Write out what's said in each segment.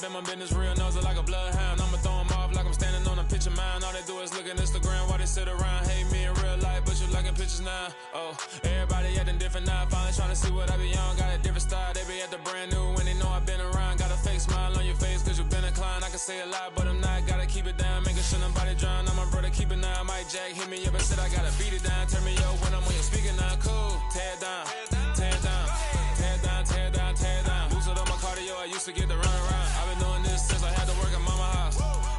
I bet my business real, nose like a bloodhound. I'ma throw them off like I'm standing on a picture mound. All they do is look at Instagram while they sit around. Hate me in real life, but you liking pictures now. Oh, everybody acting different now. Finally trying to see what I be on. Got a different style, they be at the brand new when they know I've been around. Got a fake smile on your face cause you been inclined. I can say a lot, but I'm not. Gotta keep it down, making sure nobody drown. I'm my brother, keep it now. Mike Jack hit me up and said I gotta beat it down. Turn me up when I'm on your speaker now. Cool, tear it down, tear it down, tear it down, tear it down, tear it down. Lose it on my cardio, I used to get the run around. I've been doing this since I had to work at mama house.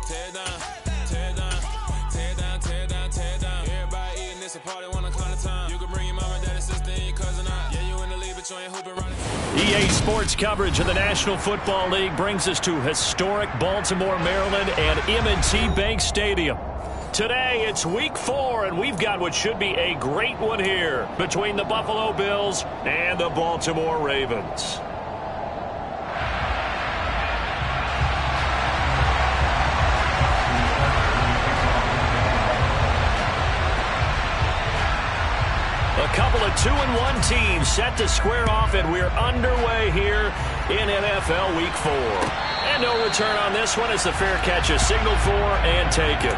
Tear it down, tear it down, tear it down, tear it down, tear it down. Everybody eating this, a party, one o'clock of time. You can bring your mama, daddy, sister, and your cousin out. Yeah, you in the league, but you ain't hooping right. EA Sports coverage of the National Football League brings us to historic Baltimore, Maryland, and M&T Bank Stadium. Today, it's Week 4, and we've got what should be a great one here between the Buffalo Bills and the Baltimore Ravens. A couple of 2-1 teams set to square off, and we're underway here in NFL Week 4. And no return on this one as the fair catch is signaled for and taken.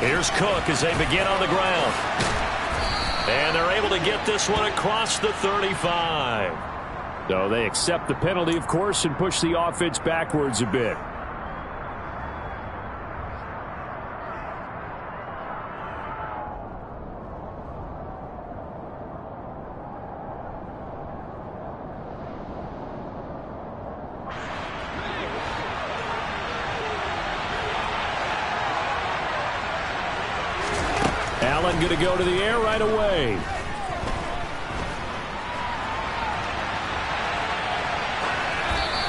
Here's Cook as they begin on the ground. And they're able to get this one across the 35. So they accept the penalty, of course, and push the offense backwards a bit. Allen going to go to the air right away.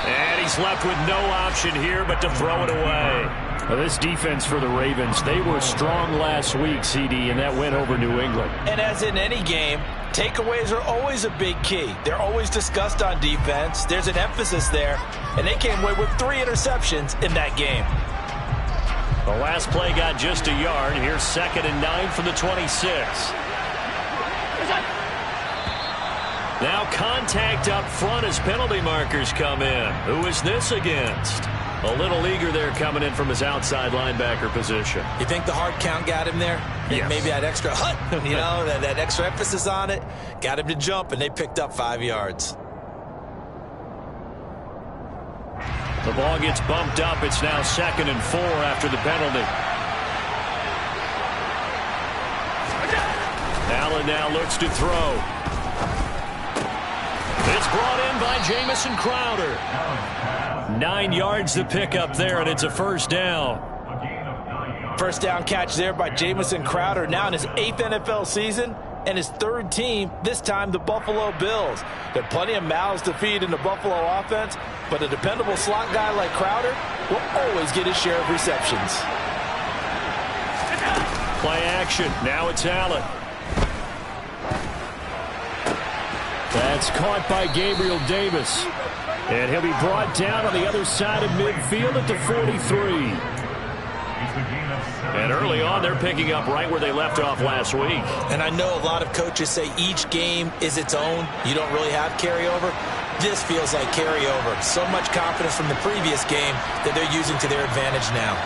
And he's left with no option here but to throw it away. Well, this defense for the Ravens, they were strong last week, CD, and that went over New England. And as in any game, takeaways are always a big key. They're always discussed on defense. There's an emphasis there, and they came away with 3 interceptions in that game. The last play got just a yard. Here's 2nd and 9 from the 26. Now contact up front as penalty markers come in. Who is this against? A little eager there coming in from his outside linebacker position. You think the hard count got him there? Yes. Maybe that extra that extra emphasis on it got him to jump, and they picked up 5 yards. The ball gets bumped up. It's now 2nd and 4 after the penalty. Allen now looks to throw. It's brought in by Jamison Crowder. 9 yards to pick up there, and it's a first down. First down catch there by Jamison Crowder, now in his 8th NFL season and his 3rd team, this time the Buffalo Bills. There are plenty of mouths to feed in the Buffalo offense, but a dependable slot guy like Crowder will always get his share of receptions. Play action. Now it's Allen. That's caught by Gabriel Davis. And he'll be brought down on the other side of midfield at the 43. And early on, they're picking up right where they left off last week. And I know a lot of coaches say each game is its own. You don't really have carryover. This feels like carryover. So much confidence from the previous game that they're using to their advantage now.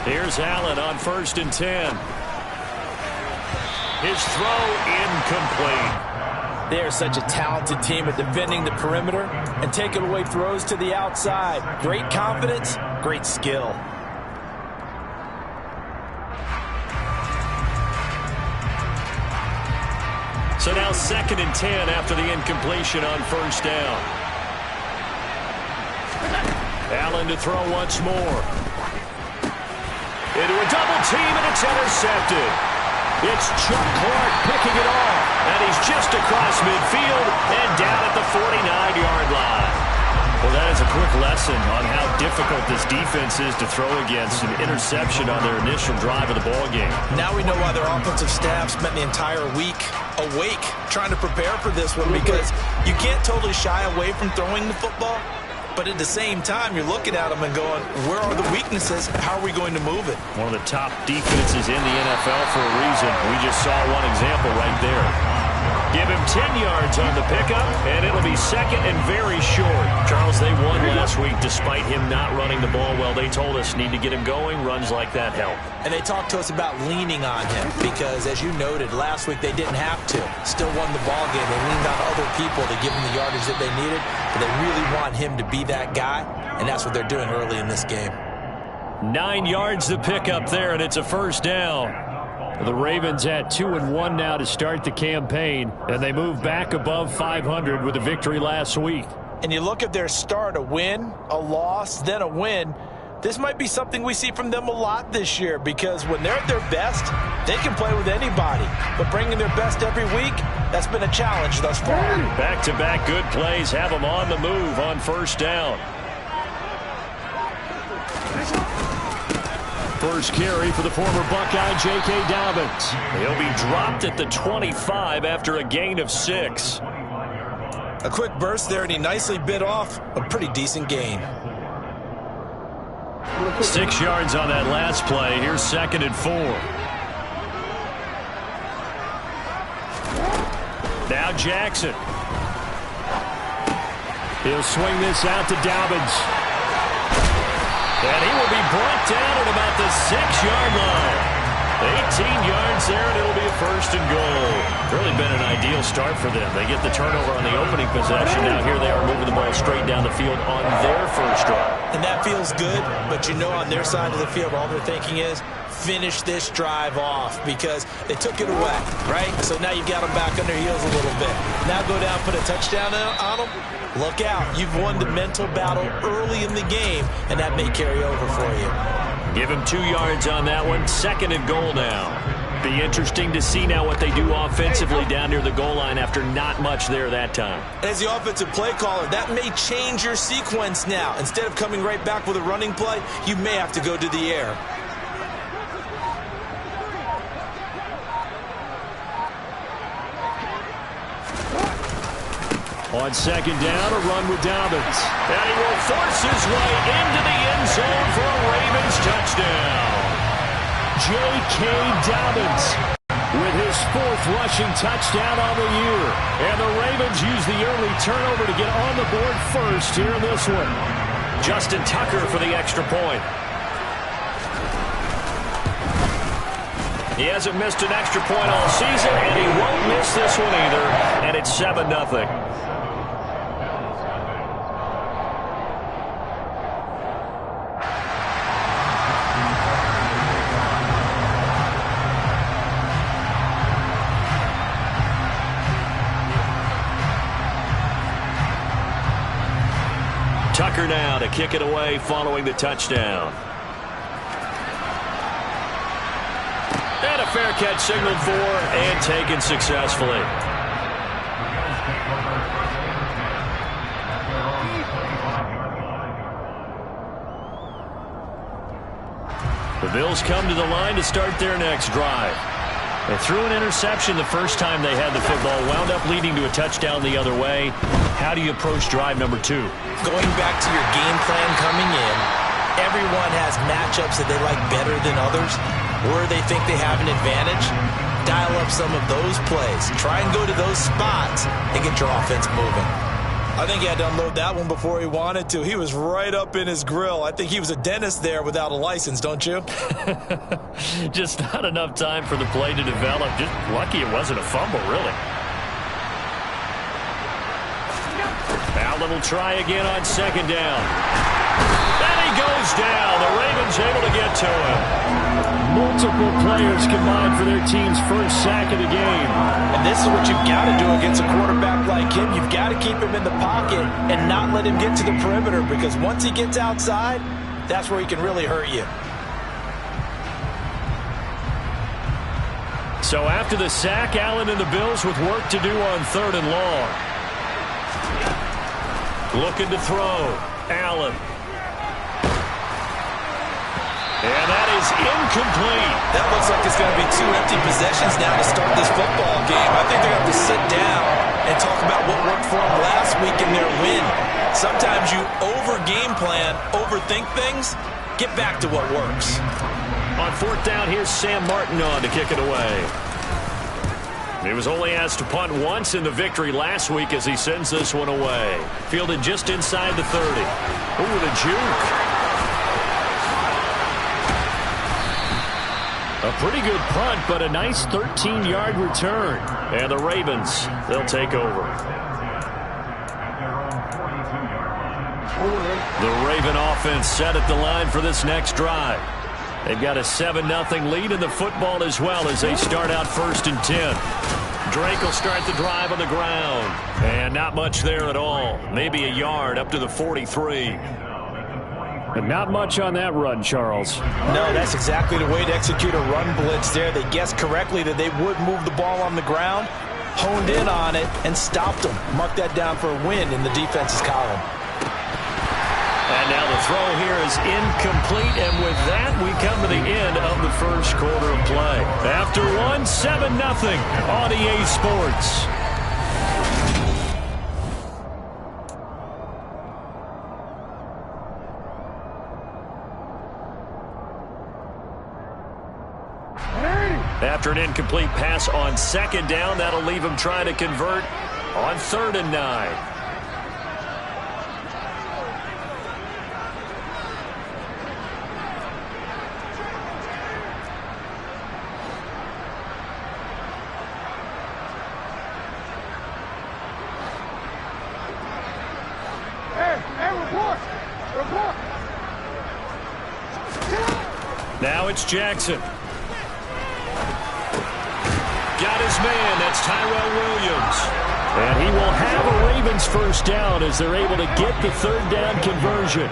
Here's Allen on 1st and 10. His throw incomplete. They are such a talented team at defending the perimeter and taking away throws to the outside. Great confidence, great skill. So now 2nd and 10 after the incompletion on 1st down. Allen to throw once more. Into a double team, and it's intercepted. It's Chuck Clark picking it off, and he's just across midfield and down at the 49-yard line. Well, that is a quick lesson on how difficult this defense is to throw against an interception on their initial drive of the ball game. Now we know why their offensive staff spent the entire week awake trying to prepare for this one, because you can't totally shy away from throwing the football, but at the same time, you're looking at them and going, where are the weaknesses? How are we going to move it? One of the top defenses in the NFL for a reason. We just saw one example right there. Give him 10 yards on the pickup, and it'll be second and very short. Charles, they won last week despite him not running the ball well. They told us need to get him going. Runs like that help. And they talked to us about leaning on him because, as you noted, last week they didn't have to. Still won the ball game. They leaned on other people to give them the yardage that they needed, but they really want him to be that guy, and that's what they're doing early in this game. 9 yards to pick up there, and it's a first down. The Ravens at 2-1 now to start the campaign, and they move back above 500 with a victory last week. And you look at their start, a win, a loss, then a win. This might be something we see from them a lot this year, because when they're at their best, they can play with anybody. But bringing their best every week, that's been a challenge thus far. Back-to-back good plays have them on the move on first down. First carry for the former Buckeye, J.K. Dobbins. He'll be dropped at the 25 after a gain of 6. A quick burst there, and he nicely bit off a pretty decent gain. 6 yards on that last play. Here's second and 4. Now Jackson. He'll swing this out to Dobbins. And he will be brought down at about the 6-yard line. 18 yards there, and it'll be a first and goal. Really been an ideal start for them. They get the turnover on the opening possession. Now here they are moving the ball straight down the field on their first drive. And that feels good, but you know on their side of the field, all they're thinking is, finish this drive off, because they took it away, right? So now you've got them back on their heels a little bit. Now go down, put a touchdown on them. Look out. You've won the mental battle early in the game, and that may carry over for you. Give him 2 yards on that one. Second and goal now. Be interesting to see now what they do offensively down near the goal line after not much there that time. As the offensive play caller, that may change your sequence now. Instead of coming right back with a running play, you may have to go to the air. On second down, a run with Dobbins. And he will force his way into the end zone for a Ravens touchdown. J.K. Dobbins with his 4th rushing touchdown on the year. And the Ravens use the early turnover to get on the board first here in this one. Justin Tucker for the extra point. He hasn't missed an extra point all season, and he won't miss this one either. And it's 7-0. Tucker now to kick it away following the touchdown. And a fair catch signaled for and taken successfully. The Bills come to the line to start their next drive. They threw an interception the first time they had the football, wound up leading to a touchdown the other way. How do you approach drive number 2? Going back to your game plan coming in, everyone has matchups that they like better than others, or they think they have an advantage. Dial up some of those plays. Try and go to those spots and get your offense moving. I think he had to unload that one before he wanted to. He was right up in his grill. I think he was a dentist there without a license, don't you? Just not enough time for the play to develop. Just lucky it wasn't a fumble, really. Allen will try again on second down. And he goes down. The Ravens able to get to him. Multiple players combined for their team's first sack of the game. And this is what you've got to do against a quarterback like him. You've got to keep him in the pocket and not let him get to the perimeter, because once he gets outside, that's where he can really hurt you. So after the sack, Allen and the Bills with work to do on 3rd and long. Looking to throw. Allen. And that is incomplete. That looks like it's going to be 2 empty possessions now to start this football game. I think they're going to have to sit down and talk about what worked for them last week in their win. Sometimes you over-game plan, overthink things. Get back to what works. On 4th down, here's Sam Martin on to kick it away. He was only asked to punt once in the victory last week as he sends this one away. Fielded just inside the 30. Ooh, the juke. A pretty good punt, but a nice 13-yard return. And the Ravens, they'll take over. The Raven offense set at the line for this next drive. They've got a 7-0 lead in the football as well as they start out 1st and 10. Drake will start the drive on the ground. And not much there at all. Maybe a yard up to the 43. And not much on that run, Charles. No, that's exactly the way to execute a run blitz there. They guessed correctly that they would move the ball on the ground, honed in on it, and stopped them. Mark that down for a win in the defense's column. And now the throw here is incomplete, and with that, we come to the end of the first quarter of play. After one, 7-0 on EA Sports. After an incomplete pass on 2nd down, that'll leave him trying to convert on 3rd and 9. Now it's Jackson. Got his man. That's Tyrell Williams. And he will have a Ravens 1st down as they're able to get the 3rd down conversion.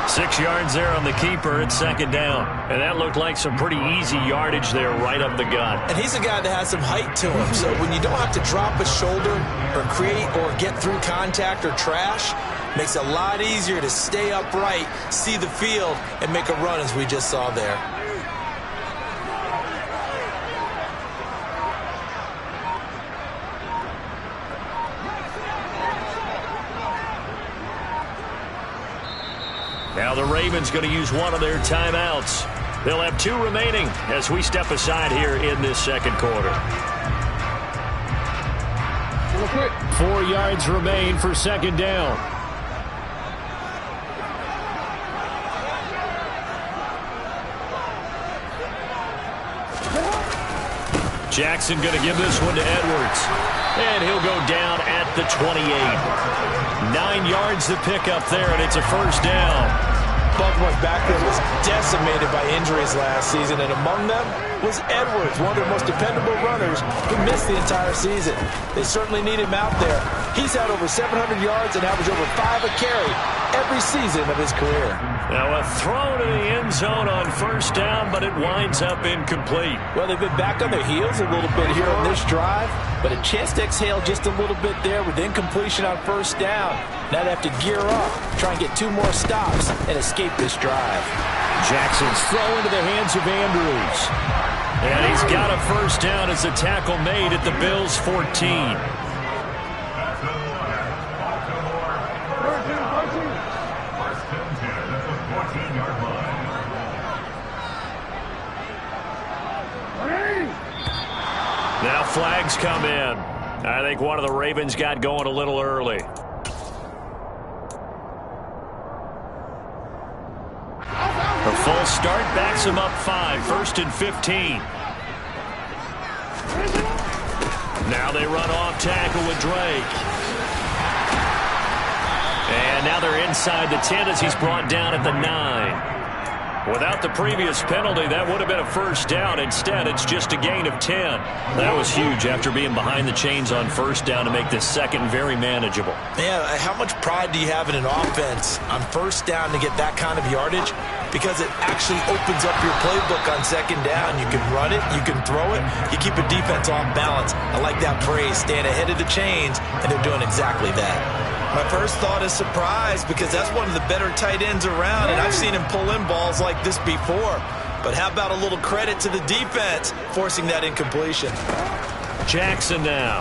Six yards there on the keeper at 2nd down. And that looked like some pretty easy yardage there right up the gut. And he's a guy that has some height to him. So when you don't have to drop a shoulder or create or get through contact or trash, makes it a lot easier to stay upright, see the field, and make a run as we just saw there. Now the Ravens going to use one of their timeouts. They'll have 2 remaining as we step aside here in this 2nd quarter. 4 yards remain for 2nd down. Jackson going to give this one to Edwards. And he'll go down at the 28. 9 yards to pick up there, and it's a 1st down. Baltimore's backfield was decimated by injuries last season, and among them was Edwards, one of their most dependable runners who missed the entire season. They certainly need him out there. He's had over 700 yards and averaged over 5 a carry every season of his career. Now a throw to the end zone on 1st down, but it winds up incomplete. Well, they've been back on their heels a little bit here on this drive, but a chance to exhale just a little bit there with incompletion on 1st down. Now they have to gear up, try and get 2 more stops, and escape this drive. Jackson's throw into the hands of Andrews. And he's got a 1st down as a tackle made at the Bills' 14. Now flags come in. I think one of the Ravens got going a little early. A full start backs him up 5, 1st and 15. Now they run off tackle with Drake. And now they're inside the 10 as he's brought down at the 9. Without the previous penalty, that would have been a first down. Instead, it's just a gain of 10. That was huge after being behind the chains on first down to make this second very manageable. Yeah, how much pride do you have in an offense on first down to get that kind of yardage? Because it actually opens up your playbook on second down. You can run it, you can throw it, you keep a defense off balance. I like that phrase, staying ahead of the chains, and they're doing exactly that. My first thought is surprise, because that's one of the better tight ends around, and I've seen him pull in balls like this before. But how about a little credit to the defense forcing that incompletion? Jackson now.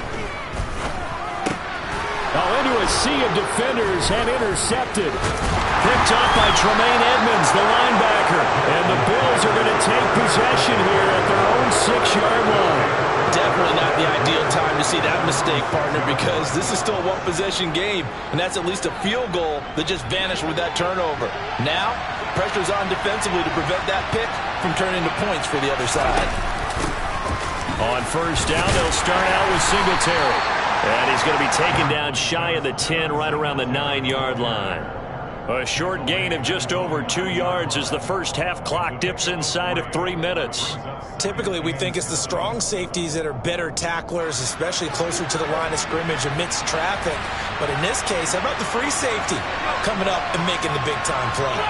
Into a sea of defenders and intercepted. Picked up by Tremaine Edmonds, the linebacker. And the Bills are going to take possession here at their own 6-yard line. Definitely not the ideal time to see that mistake, partner, because this is still a one-possession game, and that's at least a field goal that just vanished with that turnover. Now, pressure's on defensively to prevent that pick from turning to points for the other side. On first down, they'll start out with Singletary. And he's going to be taken down shy of the 10, right around the 9-yard line. A short gain of just over 2 yards as the first half clock dips inside of 3 minutes. Typically, we think it's the strong safeties that are better tacklers, especially closer to the line of scrimmage amidst traffic. But in this case, how about the free safety coming up and making the big-time play?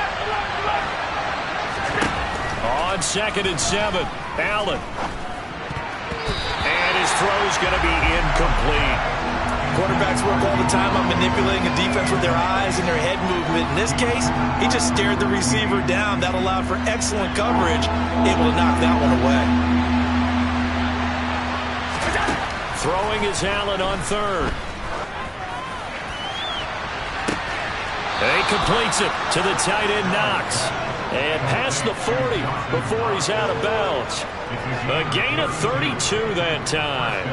On 2nd and 7, Allen. And his throw's going to be incomplete. Quarterbacks work all the time on manipulating a defense with their eyes and their head movement. In this case, he just stared the receiver down. That allowed for excellent coverage, able to knock that one away. Throwing is Allen on 3rd. He completes it to the tight end, Knox. And past the 40 before he's out of bounds. A gain of 32 that time.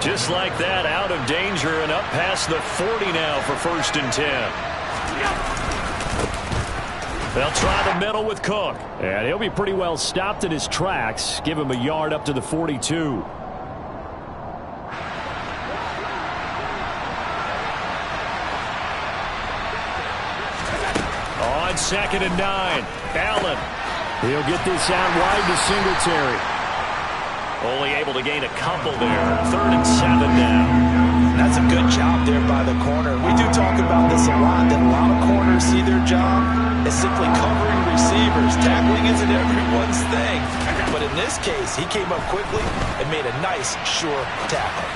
Just like that, out of danger and up past the 40 now for 1st and 10. They'll try the middle with Cook. And he'll be pretty well stopped in his tracks. Give him a yard up to the 42. On 2nd and 9, Allen. He'll get this out wide to Singletary. Only able to gain a couple there. 3rd and 7 now. That's a good job there by the corner. We do talk about this a lot, that a lot of corners see their job as simply covering receivers. Tackling isn't everyone's thing. But in this case, he came up quickly and made a nice, sure tackle.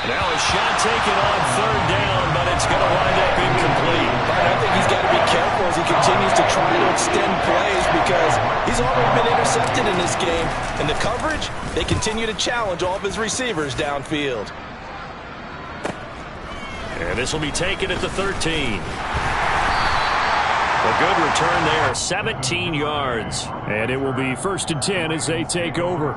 Now a shot taken on 3rd down, but it's going to wind up incomplete. I think he's got to be careful as he continues to try to extend plays, because he's already been intercepted in this game. And the coverage, they continue to challenge all of his receivers downfield. And this will be taken at the 13. A good return there, 17 yards. And it will be 1st and 10 as they take over.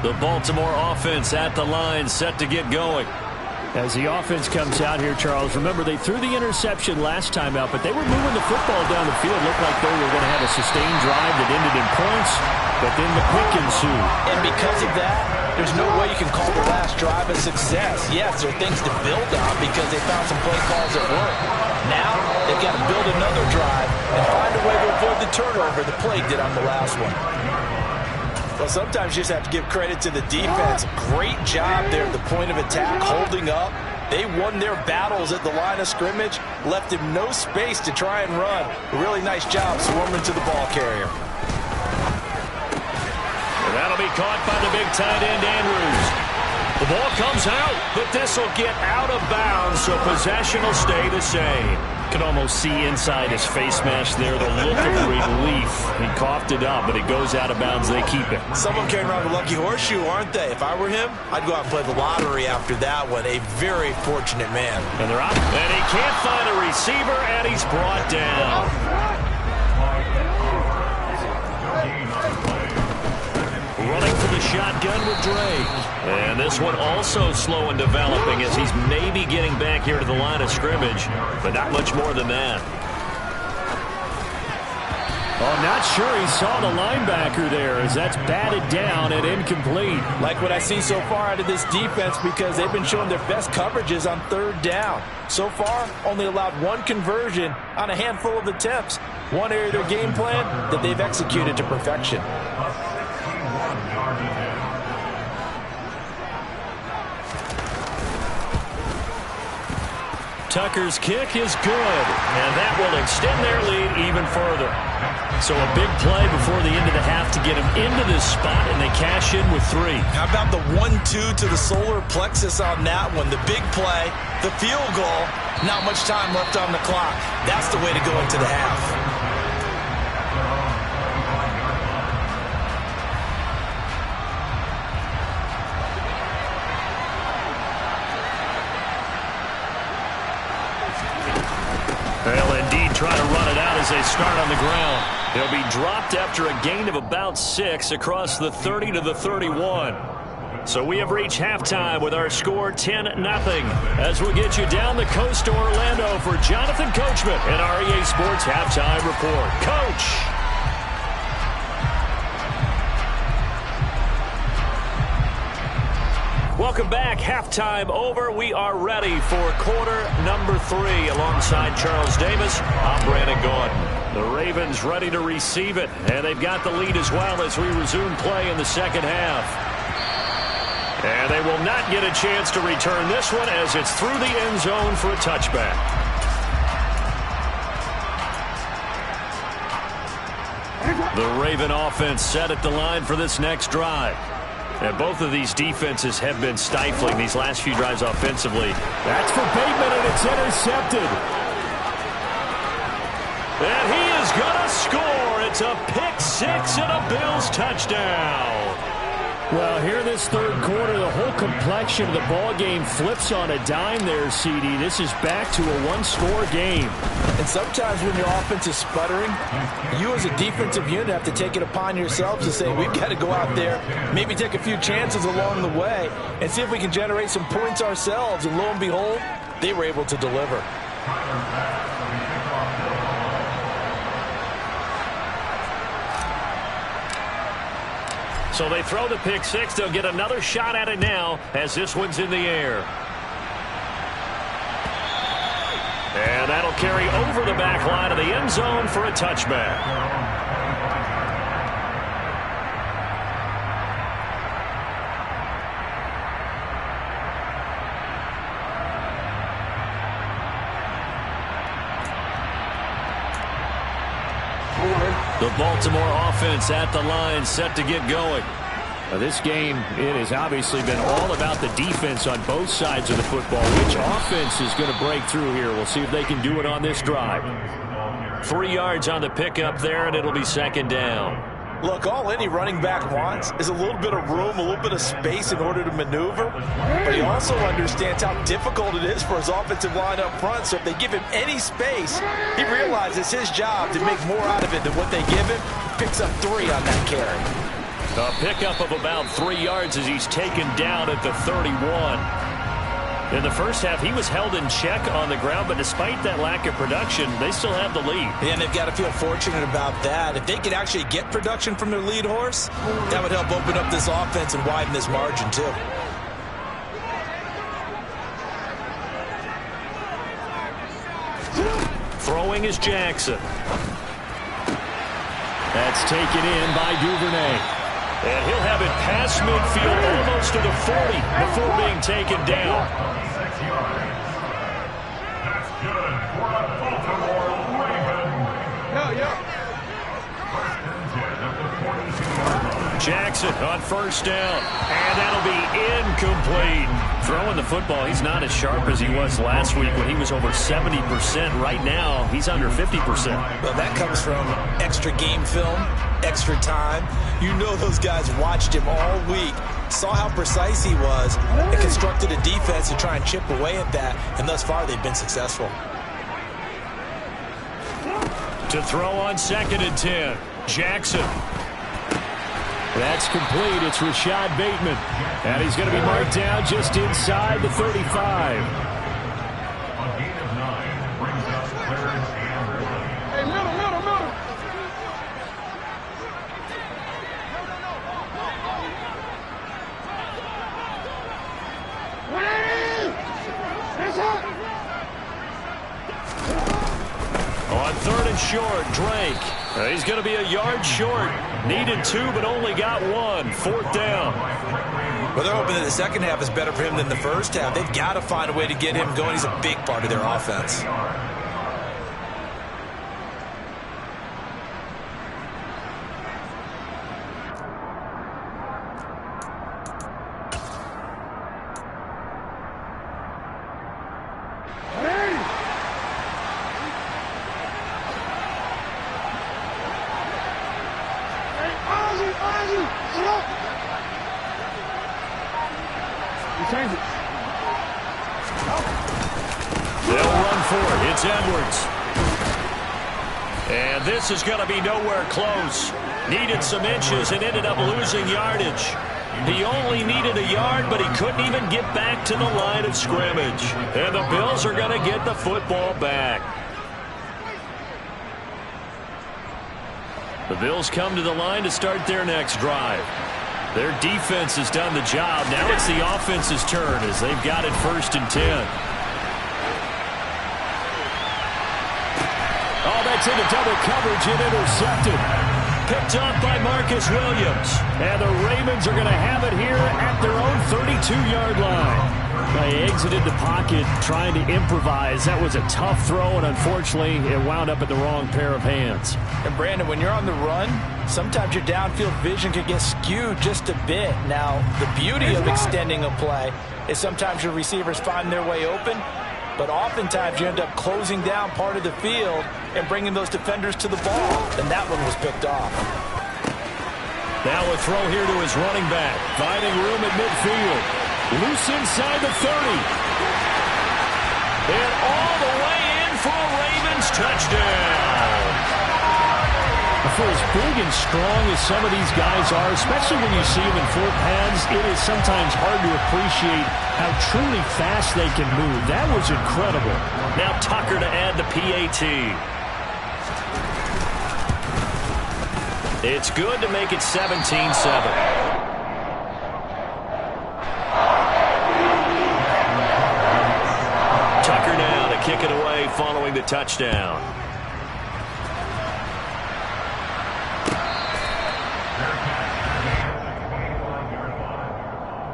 The Baltimore offense at the line, set to get going. As the offense comes out here, Charles, remember they threw the interception last time out, but they were moving the football down the field. Looked like they were going to have a sustained drive that ended in points, but then the pick ensued. And because of that, there's no way you can call the last drive a success. Yes, there are things to build on because they found some play calls that work. Now, they've got to build another drive and find a way to avoid the turnover the play did on the last one. Well, sometimes you just have to give credit to the defense. Great job there at the point of attack, holding up. They won their battles at the line of scrimmage, left him no space to try and run. A really nice job swarming to the ball carrier. And that'll be caught by the big tight end, Andrews. The ball comes out, but this will get out of bounds, so possession will stay the same. Can almost see inside his face mask there the look of relief. He coughed it up, but it goes out of bounds. They keep it. Someone carrying around a lucky horseshoe, aren't they? If I were him, I'd go out and play the lottery after that one. A very fortunate man. And they're out. And he can't find a receiver, and he's brought down. Running for the shotgun with Drake. And this one also slow in developing as he's maybe getting back here to the line of scrimmage, but not much more than that. Oh, not sure he saw the linebacker there as that's batted down and incomplete. Like what I see so far out of this defense because they've been showing their best coverages on third down. So far, only allowed one conversion on a handful of attempts. One area of their game plan that they've executed to perfection. Tucker's kick is good, and that will extend their lead even further. So a big play before the end of the half to get them into this spot, and they cash in with 3. How about the 1-2 to the solar plexus on that one? The big play, the field goal, not much time left on the clock. That's the way to go into the half. They'll indeed try to run it out as they start on the ground. He'll be dropped after a gain of about 6 across the 30 to the 31. So we have reached halftime with our score 10-0 as we get you down the coast to Orlando for Jonathan Coachman and our EA Sports Halftime Report. Coach! Welcome back. Halftime over. We are ready for quarter number 3 alongside Charles Davis. I'm Brandon Gordon. The Ravens ready to receive it, and they've got the lead as well as we resume play in the second half. And they will not get a chance to return this one as it's through the end zone for a touchback. The Raven offense set at the line for this next drive. And both of these defenses have been stifling these last few drives offensively. That's for Bateman, and it's intercepted. And he is going to score. It's a pick-6 and a Bills touchdown. Well, here in this third quarter, the whole complexion of the ball game flips on a dime there, CD. This is back to a one-score game. And sometimes when your offense is sputtering, you as a defensive unit have to take it upon yourselves to say, we've got to go out there, maybe take a few chances along the way, and see if we can generate some points ourselves. And lo and behold, they were able to deliver. So they throw the pick-6. They'll get another shot at it now as this one's in the air. And that'll carry over the back line of the end zone for a touchback. The Baltimore offense at the line, set to get going. This game, it has obviously been all about the defense on both sides of the football. Which offense is going to break through here? We'll see if they can do it on this drive. 3 yards on the pickup there, and it'll be second down. Look, all any running back wants is a little bit of room, a little bit of space in order to maneuver. But he also understands how difficult it is for his offensive line up front. So if they give him any space, he realizes his job to make more out of it than what they give him. Picks up 3 on that carry. A pickup of about 3 yards as he's taken down at the 31. In the first half, he was held in check on the ground, but despite that lack of production, they still have the lead. Yeah, and they've got to feel fortunate about that. If they could actually get production from their lead horse, that would help open up this offense and widen this margin, too. Throwing is Jackson. That's taken in by Duvernay. And he'll have it past midfield almost to the 40 before being taken down. That's good for a Baltimore Raven. Jackson on first down. And that'll be incomplete. Throwing the football, he's not as sharp as he was last week when he was over 70%. Right now, he's under 50%. Well, that comes from extra game film, extra time. You know those guys watched him all week, saw how precise he was, and constructed a defense to try and chip away at that, and thus far they've been successful. To throw on 2nd and 10, Jackson. That's complete. It's Rashad Bateman. And he's going to be marked down just inside the 35. A gain of 9 brings up third and 11. short. Drake. He's going to be a yard short. Needed 2, but only got 1. 4th down. Well, they're hoping that the second half is better for him than the first half. They've got to find a way to get him going. He's a big part of their offense. They'll run for it. It's Edwards. And this is going to be nowhere close. Needed some inches and ended up losing yardage. He only needed a yard, but he couldn't even get back to the line of scrimmage. And the Bills are going to get the football back. The Bills come to the line to start their next drive. Their defense has done the job. Now it's the offense's turn as they've got it 1st and 10. Oh, that's into double coverage and intercepted. Picked up by Marcus Williams. And the Ravens are going to have it here at their own 32-yard line. They exited the pocket trying to improvise. That was a tough throw, and unfortunately, it wound up in the wrong pair of hands. And Brandon, when you're on the run, sometimes your downfield vision can get skewed just a bit. Now, the beauty of extending a play is sometimes your receivers find their way open, but oftentimes you end up closing down part of the field and bringing those defenders to the ball. And that one was picked off. Now a throw here to his running back, finding room at midfield. Loose inside the 30. And all the way in for a Ravens touchdown. For as big and strong as some of these guys are, especially when you see them in full pads, it is sometimes hard to appreciate how truly fast they can move. That was incredible. Now Tucker to add the PAT. It's good to make it 17-7. Tucker now to kick it away following the touchdown.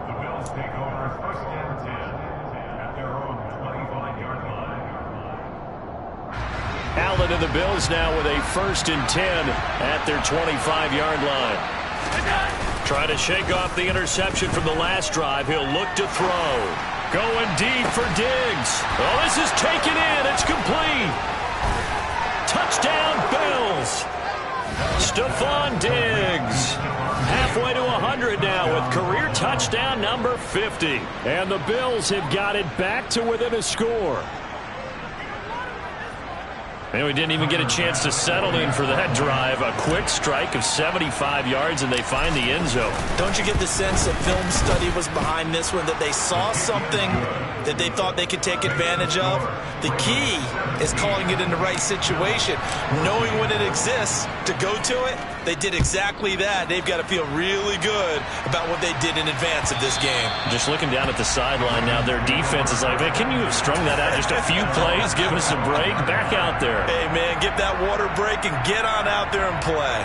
The Bills take over 1st and 10 at their own 25-yard line. Allen and the Bills now with a 1st and 10 at their 25-yard line. Trying to shake off the interception from the last drive. He'll look to throw. Going deep for Diggs. Oh, this is taken in. It's complete. Touchdown, Bills. Stephon Diggs. Halfway to 100 now with career touchdown number 50. And the Bills have got it back to within a score. And we didn't even get a chance to settle in for that drive. A quick strike of 75 yards, and they find the end zone. Don't you get the sense that film study was behind this one, that they saw something that they thought they could take advantage of? The key is calling it in the right situation, knowing when it exists to go to it. They did exactly that. They've got to feel really good about what they did in advance of this game. Just looking down at the sideline now, their defense is like, man, can you have strung that out just a few plays? Give us a break. Back out there. Hey, man, get that water break and get on out there and play.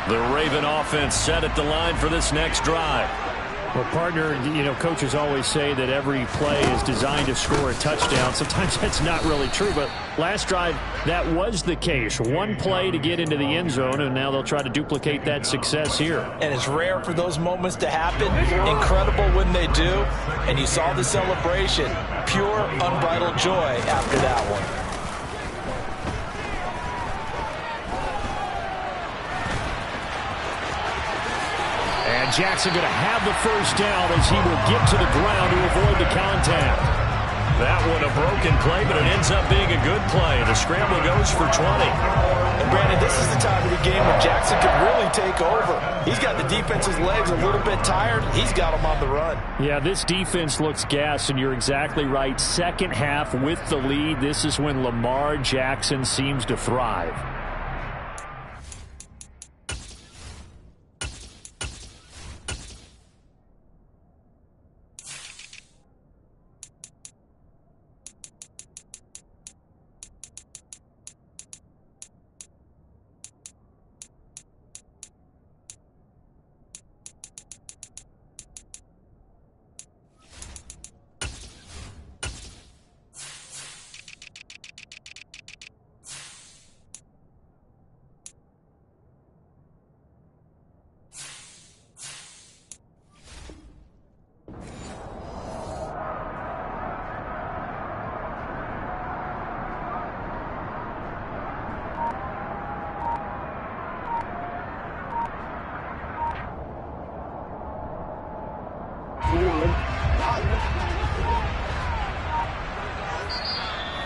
The Raven offense set at the line for this next drive. Well, partner, coaches always say that every play is designed to score a touchdown. Sometimes that's not really true, but last drive, that was the case. One play to get into the end zone, and now they'll try to duplicate that success here. And it's rare for those moments to happen. Incredible when they do. And you saw the celebration. Pure, unbridled joy after that one. And Jackson going to have the first down as he will get to the ground to avoid the contact. That one a broken play, but it ends up being a good play. The scramble goes for 20. And Brandon, this is the time of the game when Jackson could really take over. He's got the defense's legs a little bit tired. He's got them on the run. Yeah, this defense looks gassed, and you're exactly right. Second half with the lead, this is when Lamar Jackson seems to thrive.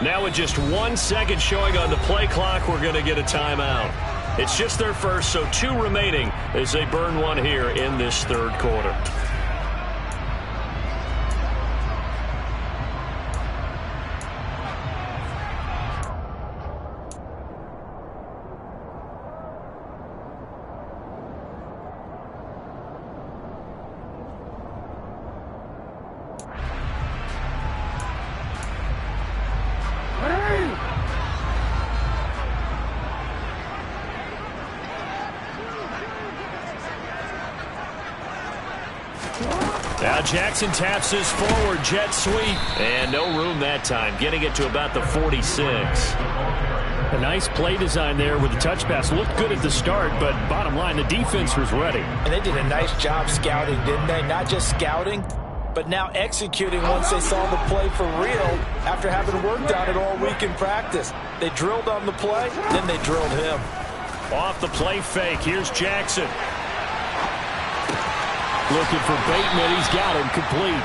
Now with just 1 second showing on the play clock, we're going to get a timeout. It's just their first, so 2 remaining as they burn one here in this third quarter. Now Jackson taps this forward, jet sweep. And no room that time, getting it to about the 46. A nice play design there with the touch pass. Looked good at the start, but bottom line, the defense was ready. And they did a nice job scouting, didn't they? Not just scouting, but now executing once they saw the play for real after having worked on it all week in practice. They drilled on the play, then they drilled him. Off the play fake, here's Jackson. Looking for Bateman, he's got him complete.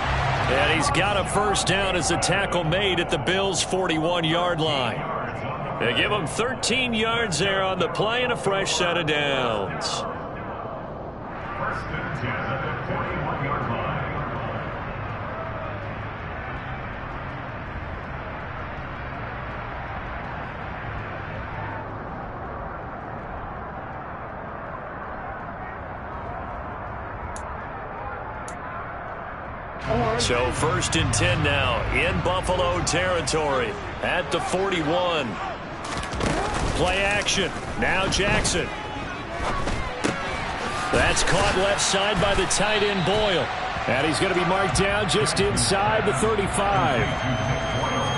And he's got a first down as a tackle made at the Bills' 41-yard line. They give him 13 yards there on the play and a fresh set of downs. First and 10 at the 41-yard line. So first and 10 now in Buffalo territory at the 41. Play action. Now Jackson. That's caught left side by the tight end Boyle. And he's going to be marked down just inside the 35.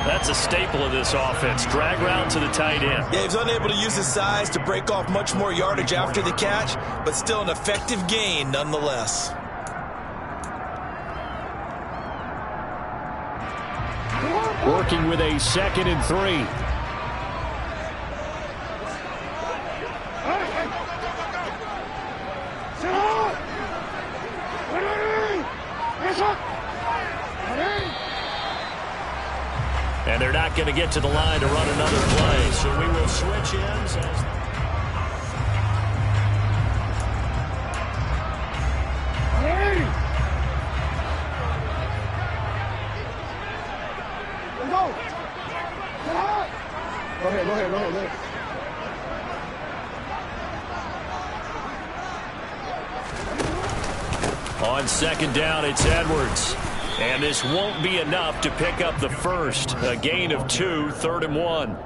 That's a staple of this offense. Drag route to the tight end. Yeah, he was unable to use his size to break off much more yardage after the catch, but still an effective gain nonetheless. Working with a 2nd and 3. And they're not going to get to the line to run another play, so we will switch ends. Go ahead. On second down, it's Edwards. And this won't be enough to pick up the first. A gain of 2, 3rd and 1.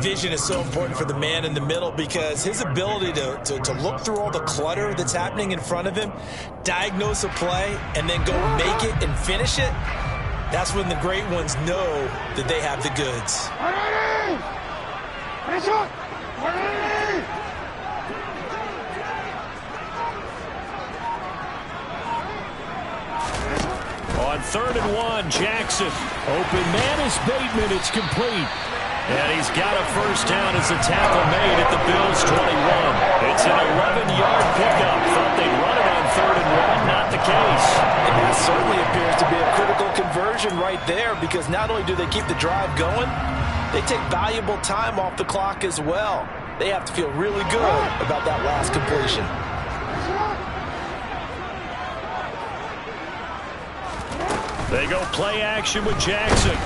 Vision is so important for the man in the middle because his ability to look through all the clutter that's happening in front of him, diagnose a play, and then go make it and finish it, that's when the great ones know that they have the goods. On 3rd and 1, Jackson. Open man is Bateman. It's complete. And he's got a first down as a tackle made at the Bills' 21. It's an 11-yard pickup. Thought they'd run it on 3rd and 1, not the case. And that certainly appears to be a critical conversion right there, because not only do they keep the drive going, they take valuable time off the clock as well. They have to feel really good about that last completion. They go play action with Jackson.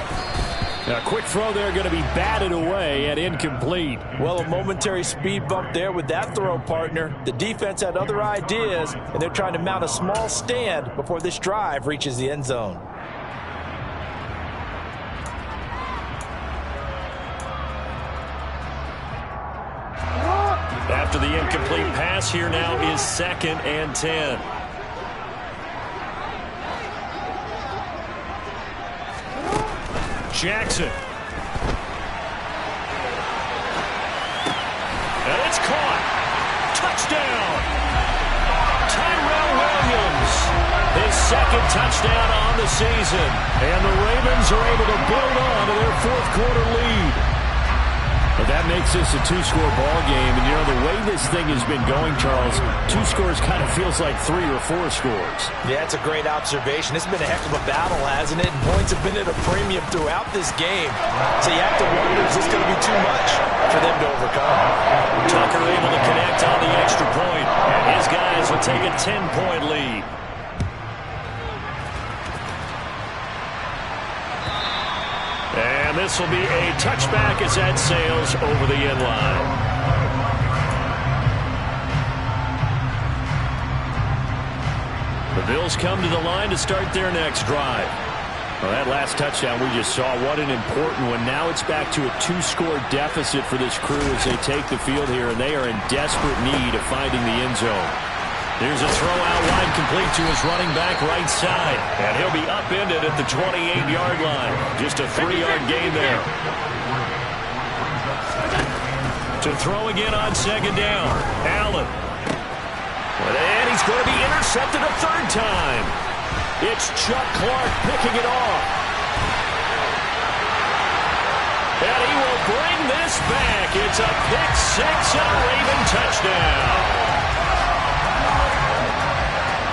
A quick throw there going to be batted away and incomplete. Well, a momentary speed bump there with that throw, partner. The defense had other ideas, and they're trying to mount a small stand before this drive reaches the end zone. After the incomplete pass, here now is 2nd and 10. Jackson. And it's caught. Touchdown. Tyrell Williams. His 2nd touchdown on the season. And the Ravens are able to build on to their 4th quarter lead. But that makes this a 2-score ball game. And, you know, the way this thing has been going, Charles, 2 scores kind of feels like 3 or 4 scores. Yeah, that's a great observation. It's been a heck of a battle, hasn't it? And points have been at a premium throughout this game. So you have to wonder, is this going to be too much for them to overcome? Tucker able to connect on the extra point. And his guys will take a 10-point lead. And this will be a touchback as that sails over the end line. The Bills come to the line to start their next drive. Well, that last touchdown we just saw, what an important one. Now it's back to a 2-score deficit for this crew as they take the field here, and they are in desperate need of finding the end zone. Here's a throw out wide, complete to his running back right side. And he'll be upended at the 28-yard line. Just a 3-yard gain there. To throw again on 2nd down. Allen. And he's going to be intercepted a 3rd time. It's Chuck Clark picking it off. And he will bring this back. It's a pick-6 and a Raven touchdown.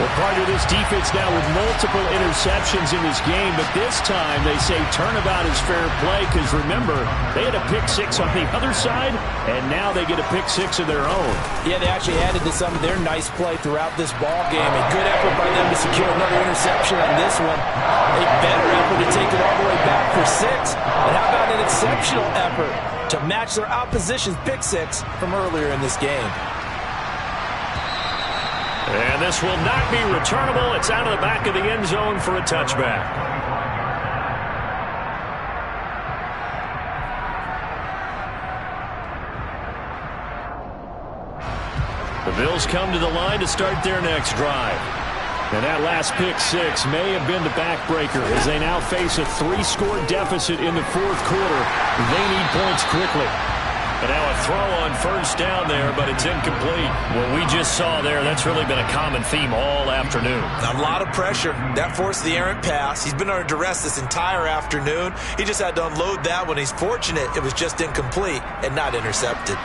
Well, part of this defense now with multiple interceptions in this game, but this time they say turnabout is fair play because, remember, they had a pick-6 on the other side, and now they get a pick-6 of their own. Yeah, they actually added to some of their nice play throughout this ball game. A good effort by them to secure another interception on this one. A better effort to take it all the way back for 6. And how about an exceptional effort to match their opposition's pick-6 from earlier in this game? And this will not be returnable. It's out of the back of the end zone for a touchback. The Bills come to the line to start their next drive. And that last pick-6 may have been the backbreaker as they now face a 3-score deficit in the 4th quarter. They need points quickly. And now a throw on 1st down there, but it's incomplete. What we just saw there, that's really been a common theme all afternoon. A lot of pressure. That forced the errant pass. He's been under duress this entire afternoon. He just had to unload that one. He's fortunate it was just incomplete and not intercepted.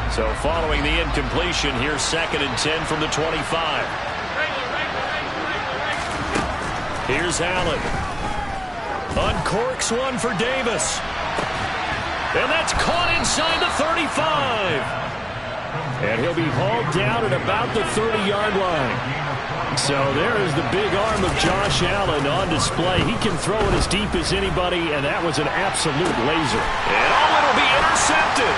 So following the incompletion, here's 2nd and 10 from the 25. Here's Allen. Uncorks one for Davis. And that's caught inside the 35. And he'll be hauled down at about the 30-yard line. So there is the big arm of Josh Allen on display. He can throw it as deep as anybody, and that was an absolute laser. And it'll be intercepted.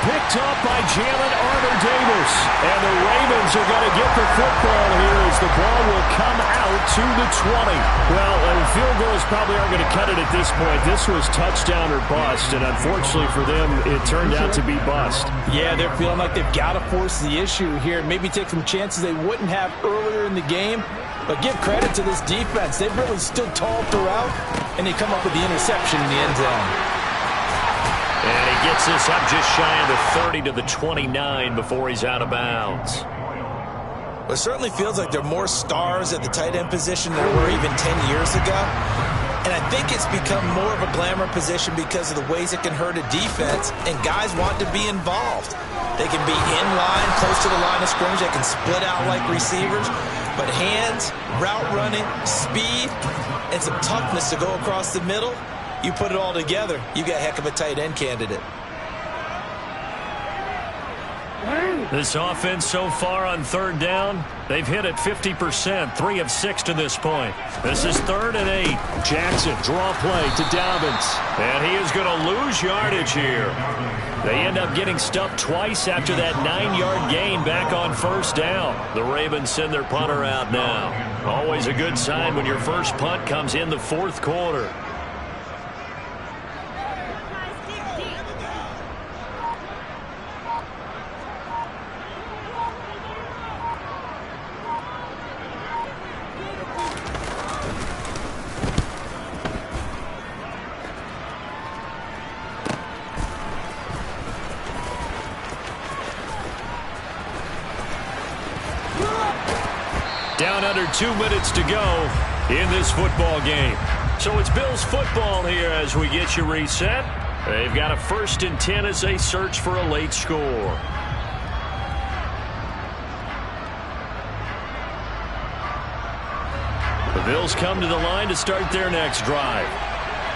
Picked up by Jalen Armour-Davis. And the Ravens are going to get the football here as the ball will come out to the 20. Well, field goals probably aren't going to cut it at this point. This was touchdown or bust, and unfortunately for them, it turned out to be bust. Yeah, they're feeling like they've got to force the issue here. Maybe take some chances they wouldn't have earlier in the game. But give credit to this defense. They've really stood tall throughout, and they come up with the interception in the end zone. And he gets this up just shy of the 30 to the 29 before he's out of bounds. It certainly feels like there are more stars at the tight end position than there were even 10 years ago. And I think it's become more of a glamour position because of the ways it can hurt a defense, and guys want to be involved. They can be in line, close to the line of scrimmage. They can split out like receivers. But hands, route running, speed, and some toughness to go across the middle, you put it all together, you got a heck of a tight end candidate. This offense so far on third down, they've hit it 50%, 3 of 6 to this point. This is 3rd and 8. Jackson, draw play to Dobbins. And he is going to lose yardage here. They end up getting stuffed twice after that 9-yard gain back on first down. The Ravens send their punter out now. Always a good sign when your first punt comes in the 4th quarter. Down under 2 minutes to go in this football game. So it's Bills football here as we get you reset. They've got a 1st and 10 as they search for a late score. The Bills come to the line to start their next drive.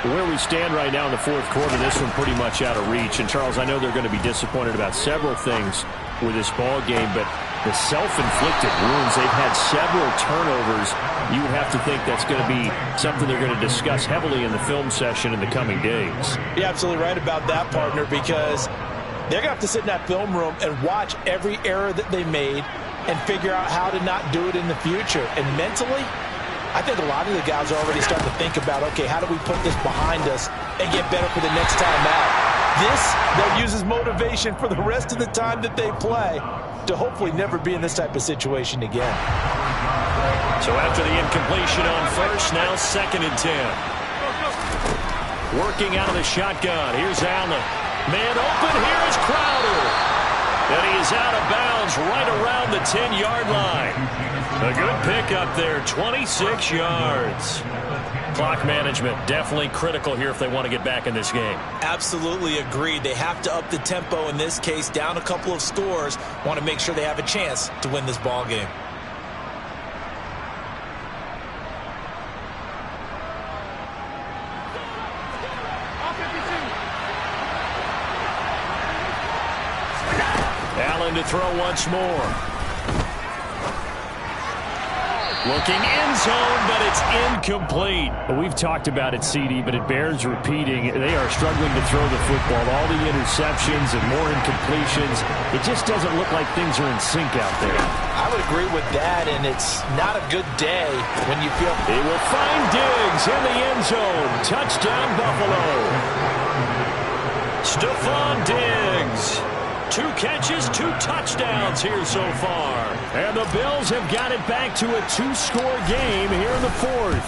Where we stand right now in the 4th quarter, this one pretty much out of reach. And, Charles, I know they're going to be disappointed about several things with this ball game, but the self-inflicted wounds, they've had several turnovers. You would have to think that's going to be something they're going to discuss heavily in the film session in the coming days. You're absolutely right about that, partner, because they're going to have to sit in that film room and watch every error that they made and figure out how to not do it in the future. And mentally, I think a lot of the guys are already starting to think about, okay, how do we put this behind us and get better for the next time out? This, they'll use as motivation for the rest of the time that they play to hopefully never be in this type of situation again. So after the incompletion on first, now 2nd and 10. Working out of the shotgun. Here's Allen. Man open. Here is Crowder. And he is out of bounds right around the 10-yard line. A good pickup there, 26 yards. Clock management definitely critical here if they want to get back in this game. Absolutely agreed. They have to up the tempo in this case, down a couple of scores. Want to make sure they have a chance to win this ball game. Allen to throw once more. Looking end zone, but it's incomplete. Well, we've talked about it, CD, but it bears repeating. They are struggling to throw the football. All the interceptions and more incompletions. It just doesn't look like things are in sync out there. I would agree with that, and it's not a good day when you feel... He will find Diggs in the end zone. Touchdown, Buffalo. Stephon Diggs. 2 catches, 2 touchdowns here so far. And the Bills have got it back to a 2-score game here in the 4th.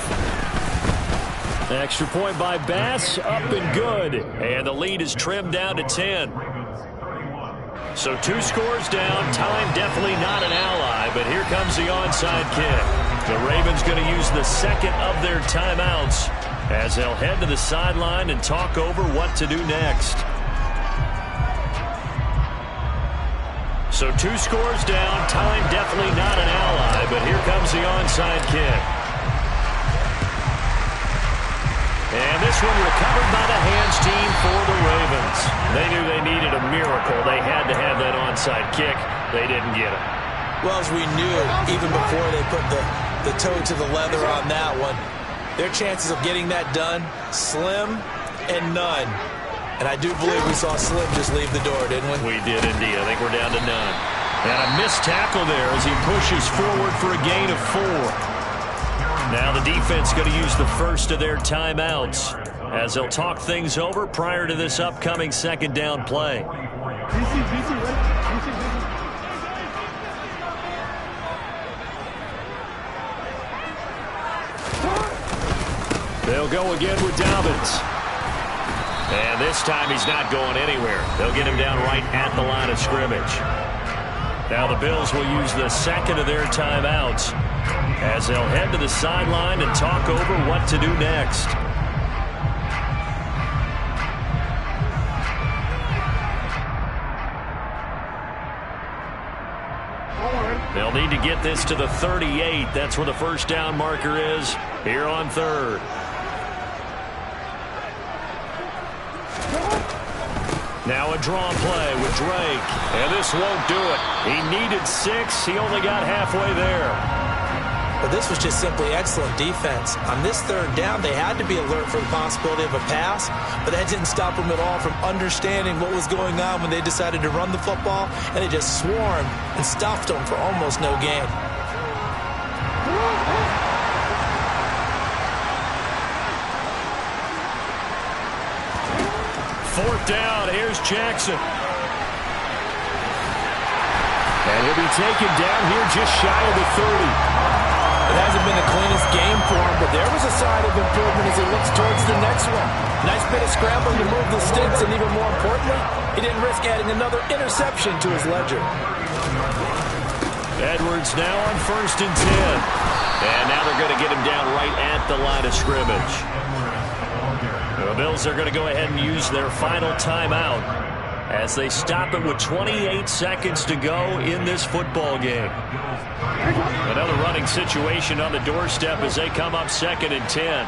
Extra point by Bass, up and good. And the lead is trimmed down to 10. So 2 scores down. Time definitely not an ally, but here comes the onside kick. The Ravens going to use the 2nd of their timeouts as they'll head to the sideline and talk over what to do next. So 2 scores down, time definitely not an ally, but here comes the onside kick. And this one recovered by the hands team for the Ravens. They knew they needed a miracle. They had to have that onside kick. They didn't get it. Well, as we knew, even before they put the toe to the leather on that one, their chances of getting that done, slim and none. And I do believe we saw Slim just leave the door, didn't we? We did indeed. I think we're down to none. And a missed tackle there as he pushes forward for a gain of 4. Now the defense going to use the first of their timeouts as they'll talk things over prior to this upcoming 2nd down play. They'll go again with Dobbins. And this time he's not going anywhere. They'll get him down right at the line of scrimmage. Now the Bills will use the 2nd of their timeouts as they'll head to the sideline and talk over what to do next. They'll need to get this to the 38. That's where the first down marker is here on third. Now a draw play with Drake. And this won't do it. He needed 6. He only got halfway there. But this was just simply excellent defense. On this third down, they had to be alert for the possibility of a pass, but that didn't stop them at all from understanding what was going on when they decided to run the football, and they just swarmed and stuffed them for almost no gain. Fourth down, here's Jackson. And he'll be taken down here just shy of the 30. It hasn't been the cleanest game for him, but there was a sign of improvement as he looks towards the next one. Nice bit of scrambling to move the sticks, and even more importantly, he didn't risk adding another interception to his ledger. Edwards now on 1st and 10. And now they're going to get him down right at the line of scrimmage. The Bills are going to go ahead and use their final timeout as they stop it with 28 seconds to go in this football game. Another running situation on the doorstep as they come up 2nd and 10.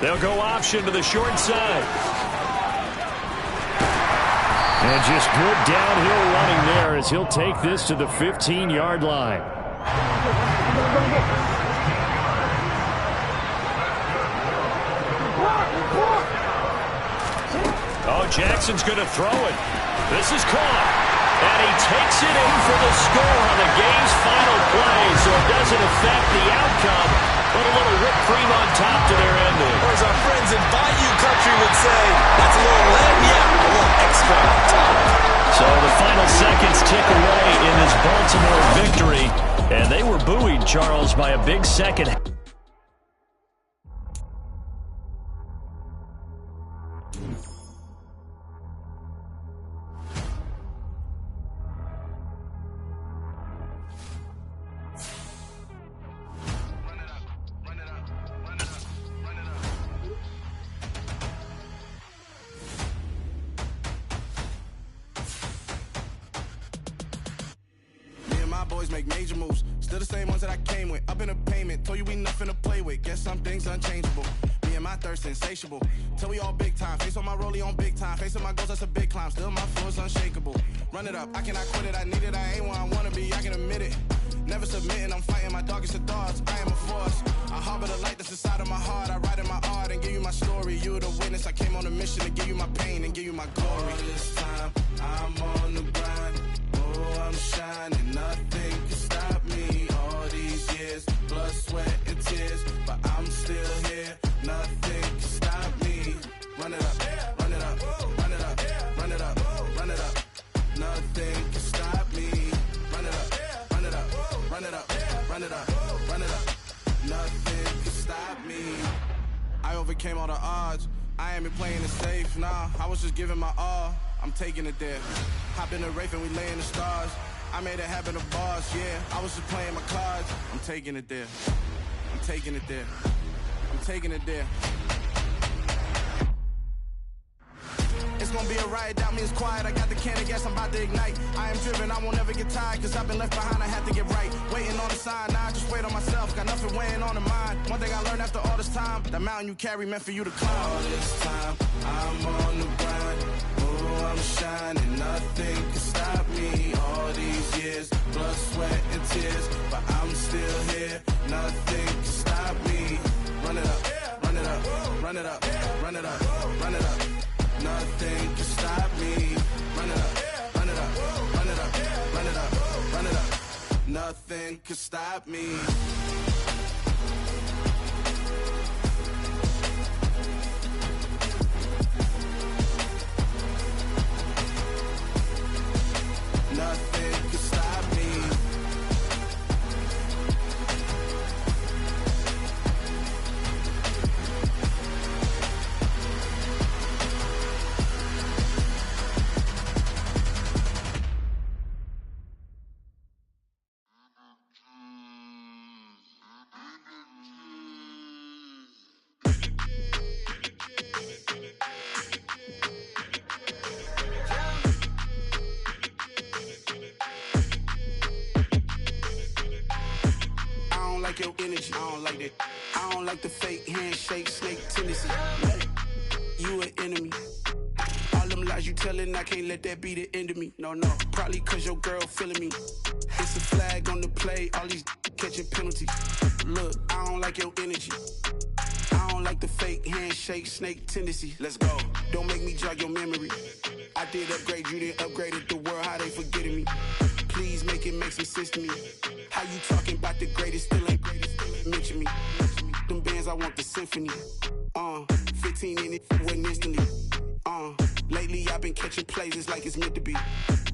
They'll go option to the short side. And just good downhill running there as he'll take this to the 15-yard line. Oh, Jackson's going to throw it. This is caught. And he takes it in for the score on the game's final play, so it doesn't affect the outcome, but a little whipped cream on top to their ending. Or as our friends in Bayou Country would say, that's a little lagniappe, a little extra on top. So the final seconds tick away in this Baltimore victory, and they were buoyed, Charles, by a big second. Boys make major moves, still the same ones that I came with. Up in the payment, told you we nothing to play with. Guess some things unchangeable. Me and my thirst insatiable. Till we all big time. Face on my rollie on big time. Facing my goals, that's a big climb. Still my flow is unshakable. Run it up, I cannot quit it. I need it, I ain't where I wanna be. I can admit it. Never submitting, I'm fighting my darkest of thoughts. I am a force. I harbor the light that's inside of my heart. I write in my art and give you my story. You're the witness. I came on a mission to give you my pain and give you my glory. All this time, I'm on the grind. Oh, I'm shining. Nothing can stop me. All these years, blood, sweat, and tears, but I'm still here. Nothing can stop me. Run it up, run it up, run it up, run it up, run it up. Nothing can stop me. Run it up, run it up, run it up, run it up, run it up. Nothing can stop me. I overcame all the odds. I ain't been playing it safe, nah. I was just giving my all. I'm taking it there. Hop in the Wraith and we lay in the stars. I made it happen to boss, yeah. I was just playing my cards. I'm taking it there. I'm taking it there. I'm taking it there. It's gonna be a riot, doubt me it's quiet. I got the can of gas, I'm about to ignite. I am driven, I won't ever get tired, cause I've been left behind, I have to get right. Waiting on the sign, now I just wait on myself. Got nothing weighing on the mind. One thing I learned after all this time, the mountain you carry meant for you to climb. All this time, I'm on the grind. Oh, I'm shining, nothing can stop me. All these years, blood, sweat, and tears, but I'm still here. Nothing can stop me. Run it up, run it up, run it up, run it up, run it up. Nothing can stop me. Run it up, run it up, run it up, run it up, run it up. Nothing can stop me. Nothing can stop me. like that. I don't like the fake handshake, snake tendency. You an enemy. All them lies you telling, I can't let that be the end of me. No, probably cause your girl feeling me. It's a flag on the play, all these catching penalties. Look, I don't like your energy. I don't like the fake handshake, snake tendency. Let's go. Don't make me jog your memory. I did upgrade, you didn't upgrade it. The world, how they forgetting me. Please make it make some sense to me. How you talking about the greatest, still ain't greatest, mention me. Them bands, I want the symphony. 15 in it, went instantly. Lately I've been catching plays, it's like it's meant to be.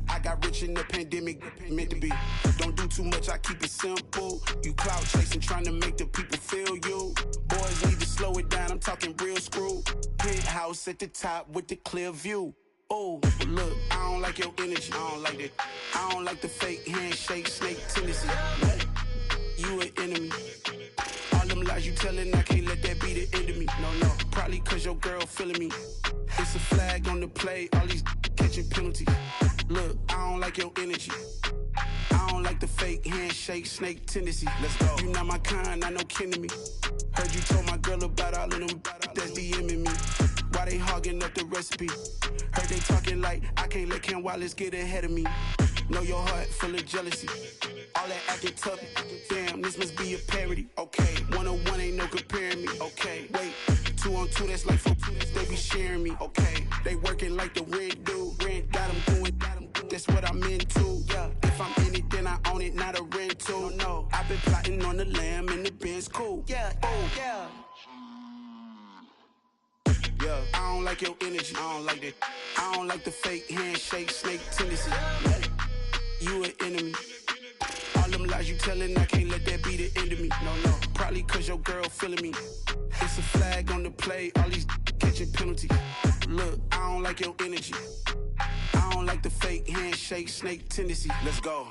I got rich in the pandemic, meant to be. Don't do too much, I keep it simple. You clout chasing, trying to make the people feel you. Boys need to slow it down, I'm talking real screw. Penthouse at the top with the clear view. Oh, look, I don't like your energy, I don't like that. I don't like the fake handshake, snake tendency. You an enemy. All them lies you telling, I can't let that be the end of me. No, probably cause your girl feeling me. It's a flag on the play, all these catching penalties. Look, I don't like your energy. I don't like the fake handshake, snake tendency. Let's go. You not my kind, I know kin to me. Heard you told my girl about all of them that's DMing me. Why they hogging up the recipe? Heard they talking like I can't let Ken Wallace get ahead of me. Know your heart full of jealousy. All that acting tough, damn, this must be a parody. Okay, 1-on-1 ain't no comparing me. Okay, wait, 2-on-2, that's like 4, they be sharing me. Okay, they working like the rent do. Rent got them going, that's what I'm into. Yeah, if I'm in it, then I own it, not a rental. No, I've been plotting on the lamb and the Benz cool. Yeah, yeah. Yeah, I don't like your energy, I don't like that. I don't like the fake handshake, snake tendency. You an enemy. All them lies you telling, I can't let that be the end of me. No, probably cause your girl feeling me. It's a flag on the play, all these catching penalties. Look, I don't like your energy. I don't like the fake handshake, snake tendency. Let's go.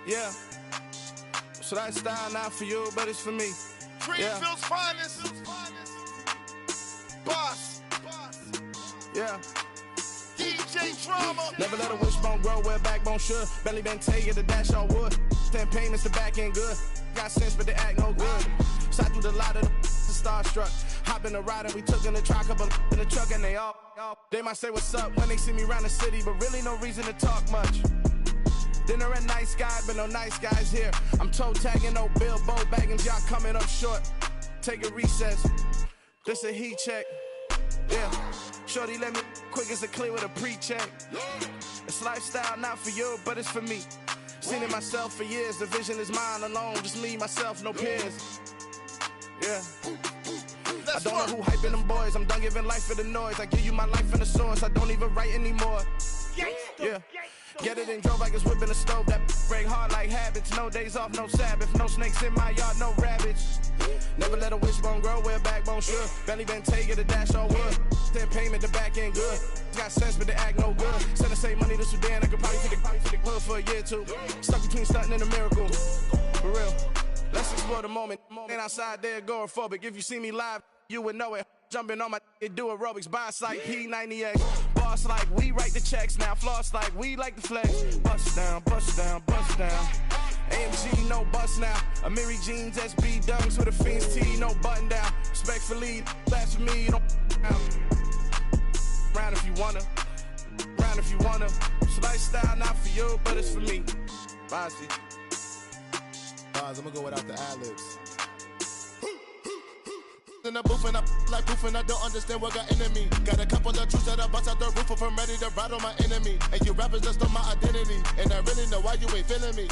Yeah. So that style not for you, but it's for me. Greenfield's finest. Boss. Yeah. DJ Drama. Never let a wishbone grow where backbone should. Belly been taking the dash all wood. 10 payments, the back end good. Got sense, but they act no good. Side through the lot of the starstruck. Hop in the ride and we took in the truck, couple in the truck and they all. They might say what's up when they see me around the city, but really no reason to talk much. Dinner at nice guy, but no nice guys here. I'm toe tagging, no Bilbo Baggins, y'all coming up short. Take a recess. This a heat check. Yeah. Shorty let me quick as a clear with a pre-check. It's lifestyle not for you, but it's for me. Seen it myself for years. The vision is mine alone. Just me, myself, no peers. Yeah. I don't know who hyping them boys. I'm done giving life for the noise. I give you my life in the source. I don't even write anymore. Yeah. Get it and drove like it's whipping a stove. That break hard like habits. No days off, no Sabbath. No snakes in my yard, no rabbits. Never let a wishbone grow where backbone should. Belly been taking the dash all wood. 10 payment, the back end good. Got sense, but they act no good. Send the same money to Sudan. I could probably take the hood for a year or two. Stuck between stunting and a miracle. For real. Let's explore the moment. Ain't outside there agoraphobic. If you see me live, you would know it. Jumping on my do aerobics, boss like P90X. Boss like we write the checks now. Floss like we like the flex. Bust down, bust down, bust down. AMG, no bust now. Amiri jeans, SB dunks with a Fiends T, no button down. Respectfully, that's for me, you don't round if you wanna. Round if you wanna. So lifestyle not for you, but it's for me. Bossy. I'm gonna go without the ad-libs. In the booth and I like proof and I don't understand what got into me. Got a couple of truths that I bust out the roof if I'm ready to rattle my enemy. And you rappers just stole my identity. And I really know why you ain't feeling me.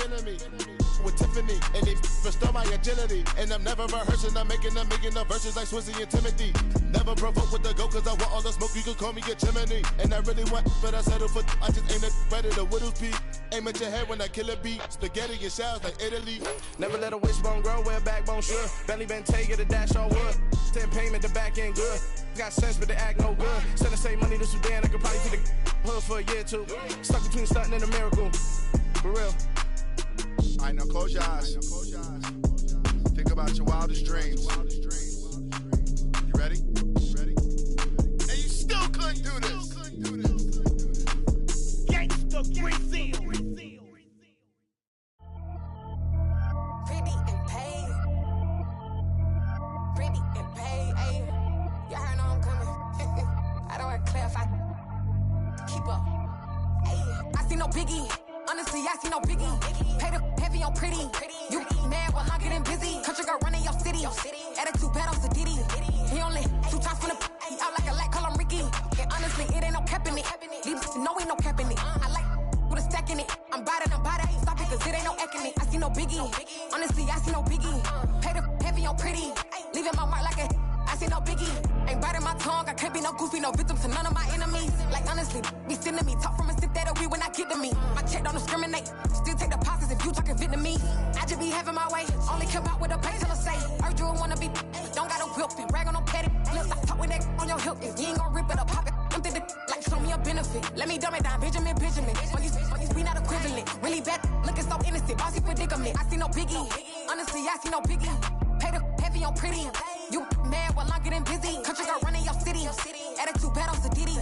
With Tiffany and they restore my agility. And I'm never rehearsing, I'm making the verses like Swizzy and Timothy. Never provoke with the go cause I want all the smoke, you can call me a chimney. And I really want, but I settle for I just aim at ready to Whittles Peak. Aim at your head when I kill a beat. Spaghetti and shells like Italy. Never let a wishbone grow where backbone should. Belly been taking the dash all wood. 10 payment, the back end good. Got sense, but they act no good. Send the same money to Sudan, I could probably take the hood for a year or two. Stuck between stunting and a miracle. For real. Alright, now close your eyes. Think about your wildest dreams. You ready? And you still couldn't do this. Gangsta Brazil. Keep up. I see no biggie. Honestly, I see no biggie. Pay the heavy on pretty. You mad while I'm getting busy. Country girl running your city. Attitude bad on Sadiddy. He only 2 times from the he out like a light, call him Ricky. And honestly, it ain't no cap in it. These know ain't no cap in it. I like with a stack in it. I'm about it. Stop it, cause it ain't no eck in it. I see no biggie. Honestly, I see no biggie. Pay the heavy on pretty. Leaving my mark like a I see no biggie. Ain't biting my tongue. I can't be no goofy, no victim to none of my enemies. Like honestly, be sending me talk from a sip that a weed when I get to me. My check don't discriminate. Still take deposits if you talking Vietnamese. I just be having my way. Only care about what the pay teller say. Urge you wanna be. Don't gotta whip it. Rag on no petty. Let's stop talk with that on your hip. If you ain't gon' rip it up, pop it. I'm thinking like show me a benefit. Let me dumb it down, Benjamin. Money's we not equivalent. Really bad, looking so innocent. Bossy predicament. I see no biggie. Honestly, I see no biggie. Pay the heavy on pretty. You mad while I'm getting busy. Country girl running your city. Attitude bad on Sadiddy.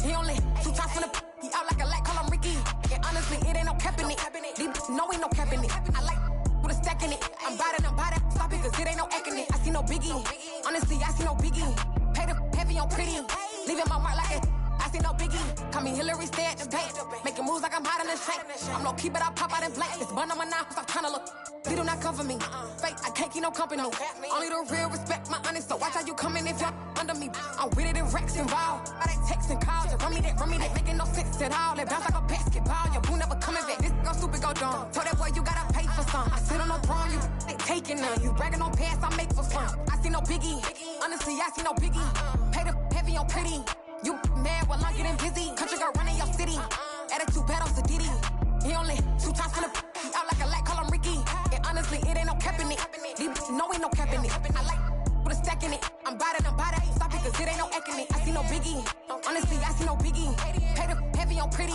He only 2 times from the he out like a light, call him Ricky. And honestly, it ain't no cap in it. These know ain't no cap in it. I like with a stack in it. I'm about it. Stop it, cause it ain't no eck in it. I see no biggie. Honestly, I see no biggie. Pay the heavy on pretty. Leaving my mark like a I see no biggie. Call me Hillary, stay at the bank. Making moves like I'm hot in the shank. I'm low key, but I pop out in blank. It's bun on my knife, stop trying to look. They do not cover me. Fake, I can't keep no company. Only the real respect my honest. So watch how you come in if you're under me. I'm with it in Rex involved. I they text and calls. Run me that. Making no sense at all. They bounce like a basketball. Your boo never coming back. This go stupid, go dumb. Told that boy you gotta pay for some. I sit on no throne, you ain't taking none. You bragging on pants, I make for fun. I see no biggie. Honestly, I see no biggie. Pay the heavy on pretty. You mad while I'm getting busy. Country girl running your city. Attitude bad on Sadiddy. He only 2 times from the he out like a light, call him Ricky. And honestly, it ain't no cap in it. These know ain't no cap in it. I like with a stack in it. I'm about it. Stop it, cause it ain't no eck in it. I see no biggie. Honestly, I see no biggie. Pay the heavy on pretty.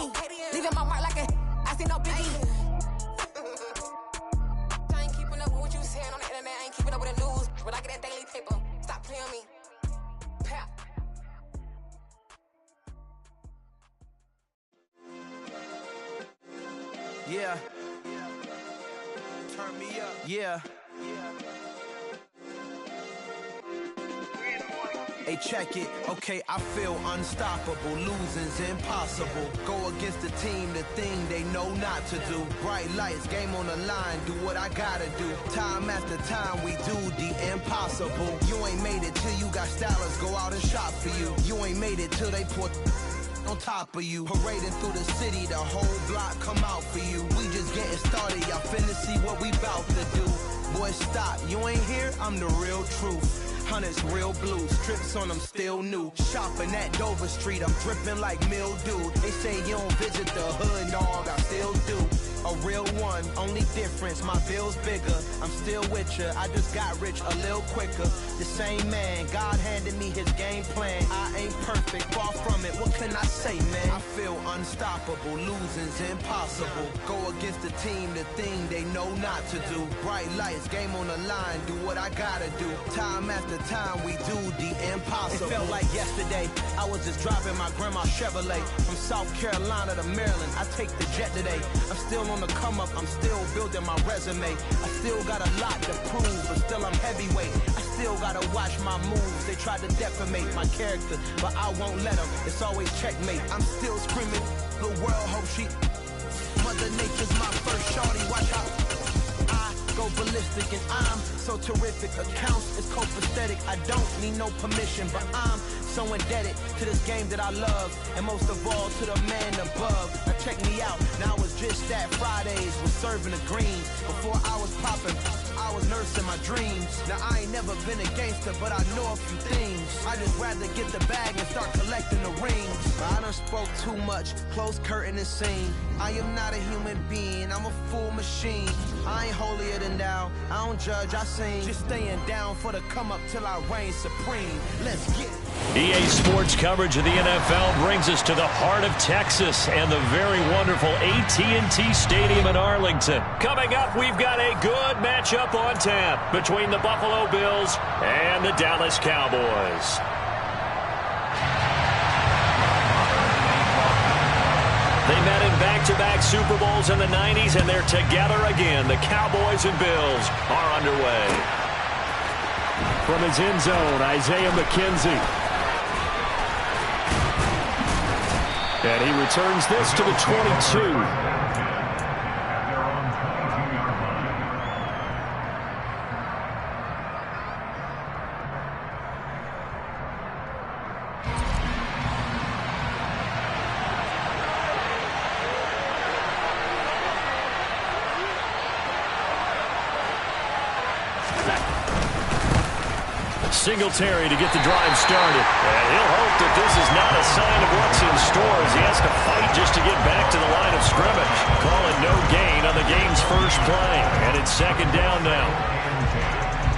Leaving my mark like a I see no biggie. I ain't keeping up with what you saying on the internet. I ain't keeping up with the news. But I get that daily paper. Stop playing me. Pap. Yeah. Turn me up. Yeah. Hey, check it. Okay, I feel unstoppable. Losing's impossible. Go against the team, the thing they know not to do. Bright lights, game on the line. Do what I gotta do. Time after time, we do the impossible. You ain't made it till you got stylers go out and shop for you. You ain't made it till they put on top of you. Parading through the city, the whole block come out for you. We just getting started, y'all finna see what we bout to do. Boy, stop, you ain't here, I'm the real truth. Hunters, real blue, strips on them still new. Shopping at Dover Street, I'm dripping like mildew. They say you don't visit the hood, dog, I still do. A real one, only difference, my bill's bigger. I'm still with ya, I just got rich a little quicker. The same man, God handed me his game plan. I ain't perfect, far from it, what can I say, man? I feel unstoppable, losing's impossible. Go against the team, the thing they know not to do. Bright lights, game on the line, do what I gotta do. Time after time, we do the impossible. It felt like yesterday, I was just driving my grandma's Chevrolet. From South Carolina to Maryland, I take the jet today. I'm still on the come up, I'm still building my resume. I still got a lot to prove, but still I'm heavyweight. I still gotta watch my moves. They tried to defamate my character, but I won't let them. It's always checkmate. I'm still screaming, the world hope she. Mother Nature's my first shorty, watch out. I go ballistic and I'm so terrific. Accounts is copacetic. I don't need no permission, but I'm so indebted to this game that I love, and most of all to the man above. Now check me out, now it's just that Fridays was serving the greens. Before I was popping, I was nursing my dreams. Now I ain't never been a gangster, but I know a few things. I just rather get the bag and start collecting the rings. I done spoke too much, close curtain and scene. I am not a human being, I'm a full machine. I ain't holier than thou, I don't judge, I sing. Just staying down for the come up till I reign supreme. Let's get it. EA Sports coverage of the NFL brings us to the heart of Texas and the very wonderful AT&T Stadium in Arlington. Coming up, we've got a good matchup on tap between the Buffalo Bills and the Dallas Cowboys. They met in back-to-back Super Bowls in the 90s, and they're together again. The Cowboys and Bills are underway. From his end zone, Isaiah McKenzie. And he returns this to the 22. Singletary to get the drive started. And he'll hope that this is not a sign of what's in store as he has to fight just to get back to the line of scrimmage. Call it no gain on the game's first play. And it's second down now.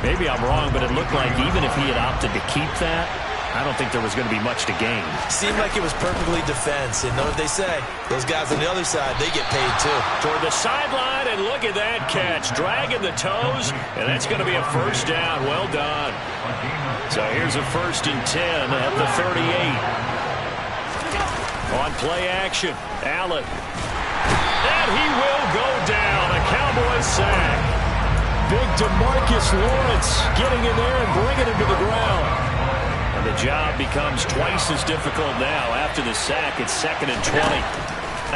Maybe I'm wrong, but it looked like even if he had opted to keep that, I don't think there was going to be much to gain. Seemed like it was perfectly defense. And know what they say? Those guys on the other side, they get paid too. Toward the sideline, and look at that catch. Dragging the toes, and that's going to be a first down. Well done. So here's a 1st and 10 at the 38. On play action, Allen. And he will go down. A Cowboys sack. Big DeMarcus Lawrence getting in there and bringing him to the ground. And the job becomes twice as difficult now. After the sack, it's 2nd and 20.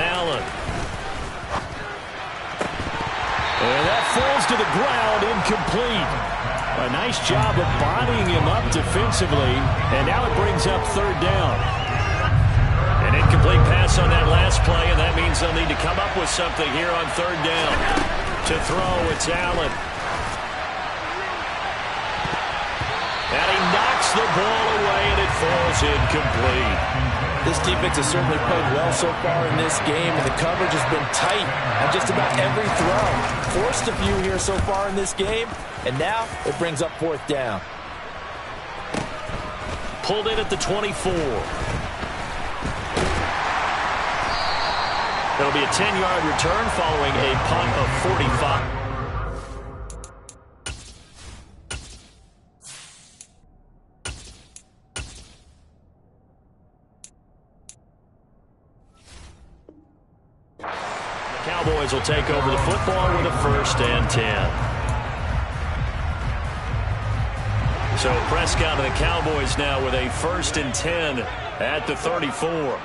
Allen. And that falls to the ground, incomplete. A nice job of bodying him up defensively, and now it brings up 3rd down. An incomplete pass on that last play, and that means they'll need to come up with something here on 3rd down. To throw, it's Allen. And he knocks the ball away, and it falls incomplete. This defense has certainly played well so far in this game, and the coverage has been tight on just about every throw. Forced a few here so far in this game, and now it brings up 4th down. Pulled in at the 24. It'll be a 10-yard return following a punt of 45. Cowboys will take over the football with a 1st and 10. So Prescott and the Cowboys now with a 1st and 10 at the 34.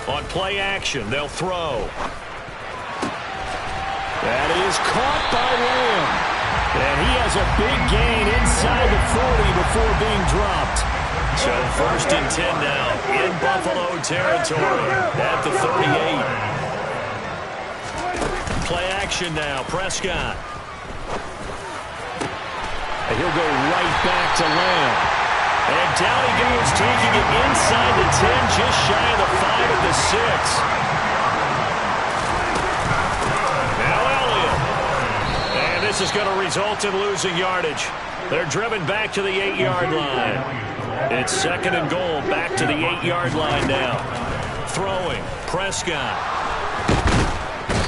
On play action, they'll throw. That is caught by Lamb. And he has a big gain inside the 40 before being dropped. So 1st and 10 now in Buffalo territory at the 38. Play action now, Prescott. And he'll go right back to Lamb. And down he goes, taking it inside the 10, just shy of the 5 of the 6. Now Elliott. And this is going to result in losing yardage. They're driven back to the 8-yard line. It's 2nd and goal, back to the 8-yard line now. Throwing, Prescott.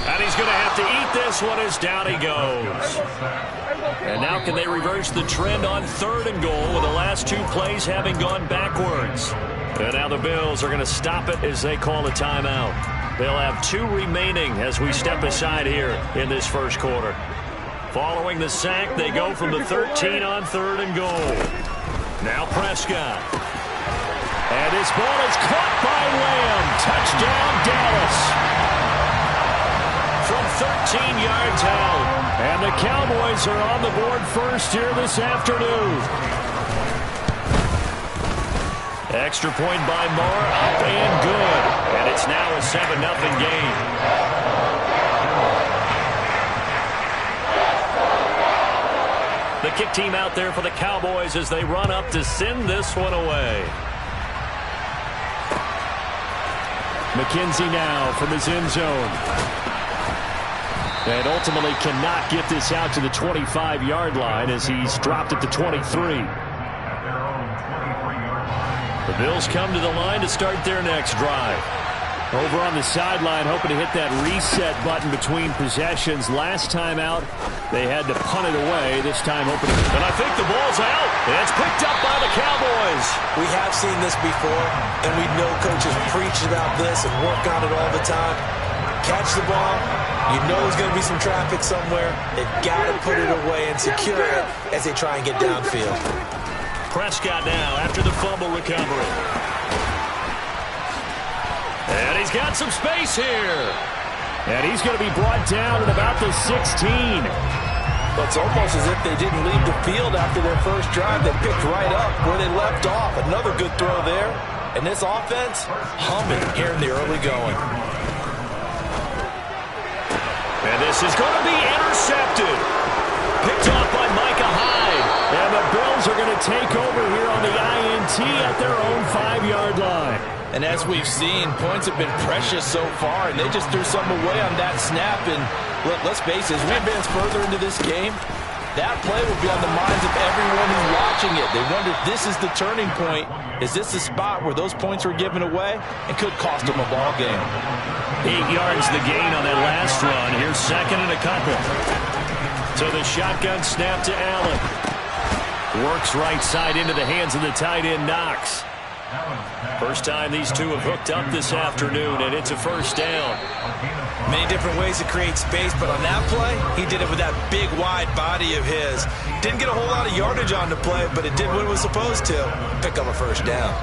And he's going to have to eat this one as down he goes. And now can they reverse the trend on 3rd and goal with the last 2 plays having gone backwards? And now the Bills are going to stop it as they call a timeout. They'll have 2 remaining as we step aside here in this first quarter. Following the sack, they go from the 13 on 3rd and goal. Now Prescott. And this ball is caught by Lamb. Touchdown, Dallas. From 13 yards out. And the Cowboys are on the board first here this afternoon. Extra point by Moore, up and good. And it's now a 7-0 game. The kick team out there for the Cowboys as they run up to send this one away. McKenzie now from his end zone. And ultimately cannot get this out to the 25-yard line as he's dropped at the 23. The Bills come to the line to start their next drive. Over on the sideline, hoping to hit that reset button between possessions. Last time out, they had to punt it away. This time hoping to... And I think the ball's out. It's picked up by the Cowboys. We have seen this before, and we know coaches preach about this and work on it all the time. catch the ball. You know there's going to be some traffic somewhere. They've got to put it away and secure it as they try and get downfield. Prescott now after the fumble recovery. And he's got some space here. And he's going to be brought down at about the 16. It's almost as if they didn't leave the field after their first drive. They picked right up where they left off. Another good throw there. And this offense, humming here in the early going. And this is going to be intercepted. Picked off by Micah Hyde. And the Bills are going to take over here on the INT at their own 5-yard line. And as we've seen, points have been precious so far, and they just threw some away on that snap. And let's face it, as we advance further into this game, that play will be on the minds of everyone who's watching it. They wonder if this is the turning point. Is this the spot where those points were given away? It could cost them a ball game. 8 yards the gain on that last run. Here's second and a couple. So the shotgun snap to Allen. Works right side into the hands of the tight end, Knox. First time these two have hooked up this afternoon, and it's a first down. Many different ways to create space, but on that play, he did it with that big, wide body of his. Didn't get a whole lot of yardage on the play, but it did what it was supposed to. Pick up a first down.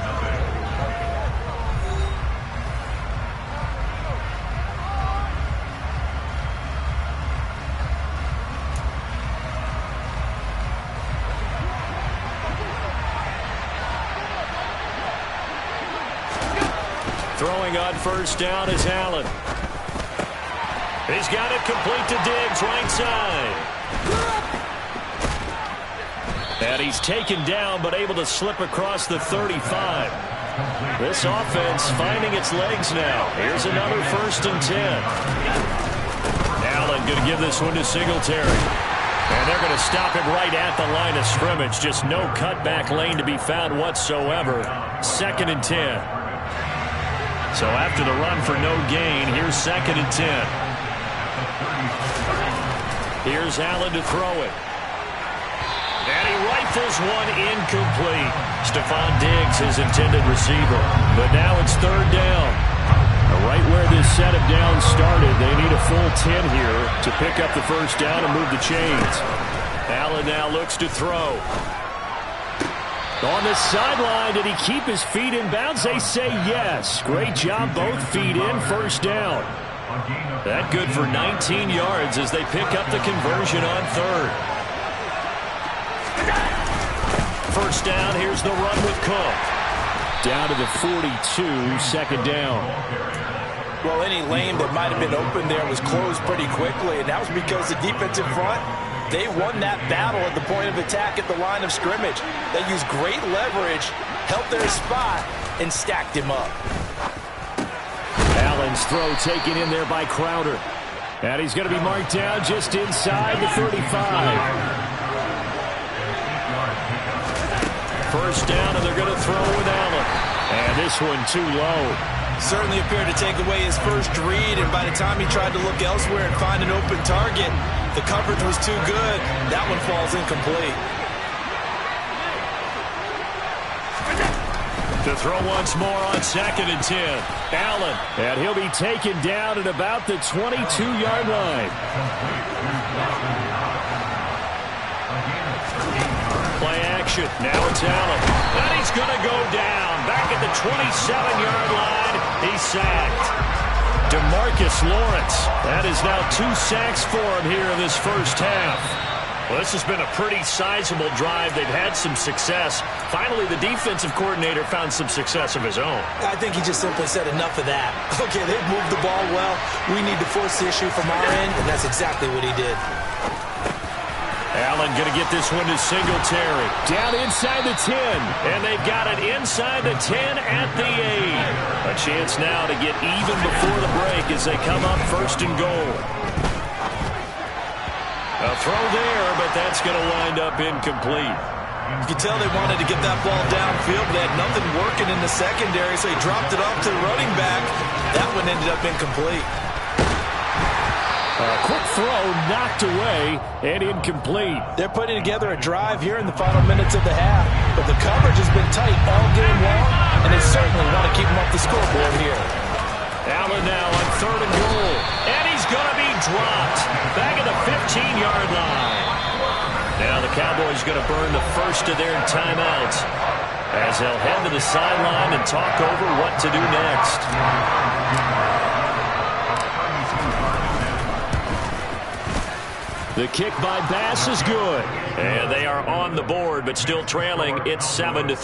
Throwing on first down is Allen. He's got it complete to Diggs, right side. And he's taken down, but able to slip across the 35. This offense finding its legs now. Here's another 1st and 10. Allen going to give this one to Singletary. And they're going to stop him right at the line of scrimmage. Just no cutback lane to be found whatsoever. 2nd and 10. So after the run for no gain, here's 2nd and 10. Here's Allen to throw it. And he rifles one incomplete. Stephon Diggs, his intended receiver. But now it's 3rd down. Right where this set of downs started, they need a full 10 here to pick up the first down and move the chains. Allen now looks to throw. On the sideline, did he keep his feet in bounds? They say yes. Great job, both feet in, first down. That good for 19 yards as they pick up the conversion on 3rd. First down, here's the run with Cook. Down to the 42, 2nd down. Well, any lane that might have been open there was closed pretty quickly, and that was because the defensive front, they won that battle at the point of attack at the line of scrimmage. They used great leverage, held their spot, and stacked him up. Allen's throw taken in there by Crowder. And he's going to be marked down just inside the 35. First down, and they're going to throw with Allen. And this one too low. Certainly appeared to take away his first read, and by the time he tried to look elsewhere and find an open target, the coverage was too good. That one falls incomplete. To throw once more on 2nd and 10. Allen, and he'll be taken down at about the 22-yard line. Play action. Now it's Allen. And he's going to go down. Back at the 27-yard line. He's sacked. DeMarcus Lawrence. That is now 2 sacks for him here in this first half. Well, this has been a pretty sizable drive. They've had some success. Finally, the defensive coordinator found some success of his own. I think he just simply said enough of that. Okay, they've moved the ball well. We need to force the issue from our end, and that's exactly what he did. Allen going to get this one to Singletary. Down inside the 10. And they've got it inside the 10 at the 8. A chance now to get even before the break as they come up 1st and goal. A throw there, but that's going to wind up incomplete. You could tell they wanted to get that ball downfield, but they had nothing working in the secondary, so he dropped it off to the running back. That one ended up incomplete. A quick throw knocked away and incomplete. They're putting together a drive here in the final minutes of the half, but the coverage has been tight all game long, and they certainly want to keep them off the scoreboard here. Allen now on 3rd and goal. dropped. Back at the 15-yard line. Now the Cowboys going to burn the first of their timeouts as they'll head to the sideline and talk over what to do next. The kick by Bass is good. And they are on the board, but still trailing. It's 7-3.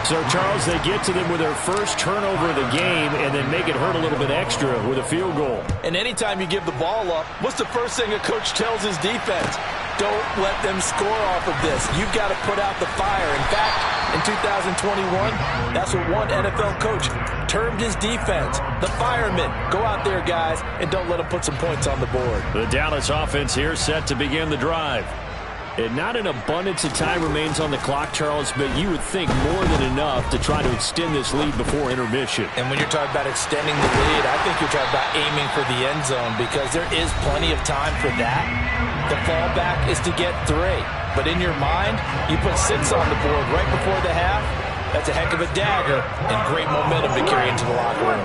So, Charles, they get to them with their first turnover of the game and then make it hurt a little bit extra with a field goal. And anytime you give the ball up, what's the first thing a coach tells his defense? Don't let them score off of this. You've got to put out the fire. In fact, in 2021, that's what one NFL coach termed his defense. The firemen. Go out there, guys, and don't let them put some points on the board. The Dallas offense here set to begin the drive. And not an abundance of time remains on the clock, Charles, but you would think more than enough to try to extend this lead before intermission. And when you're talking about extending the lead, I think you're talking about aiming for the end zone because there is plenty of time for that. The fallback is to get 3. But in your mind, you put 6 on the board right before the half. That's a heck of a dagger and great momentum to carry into the locker room.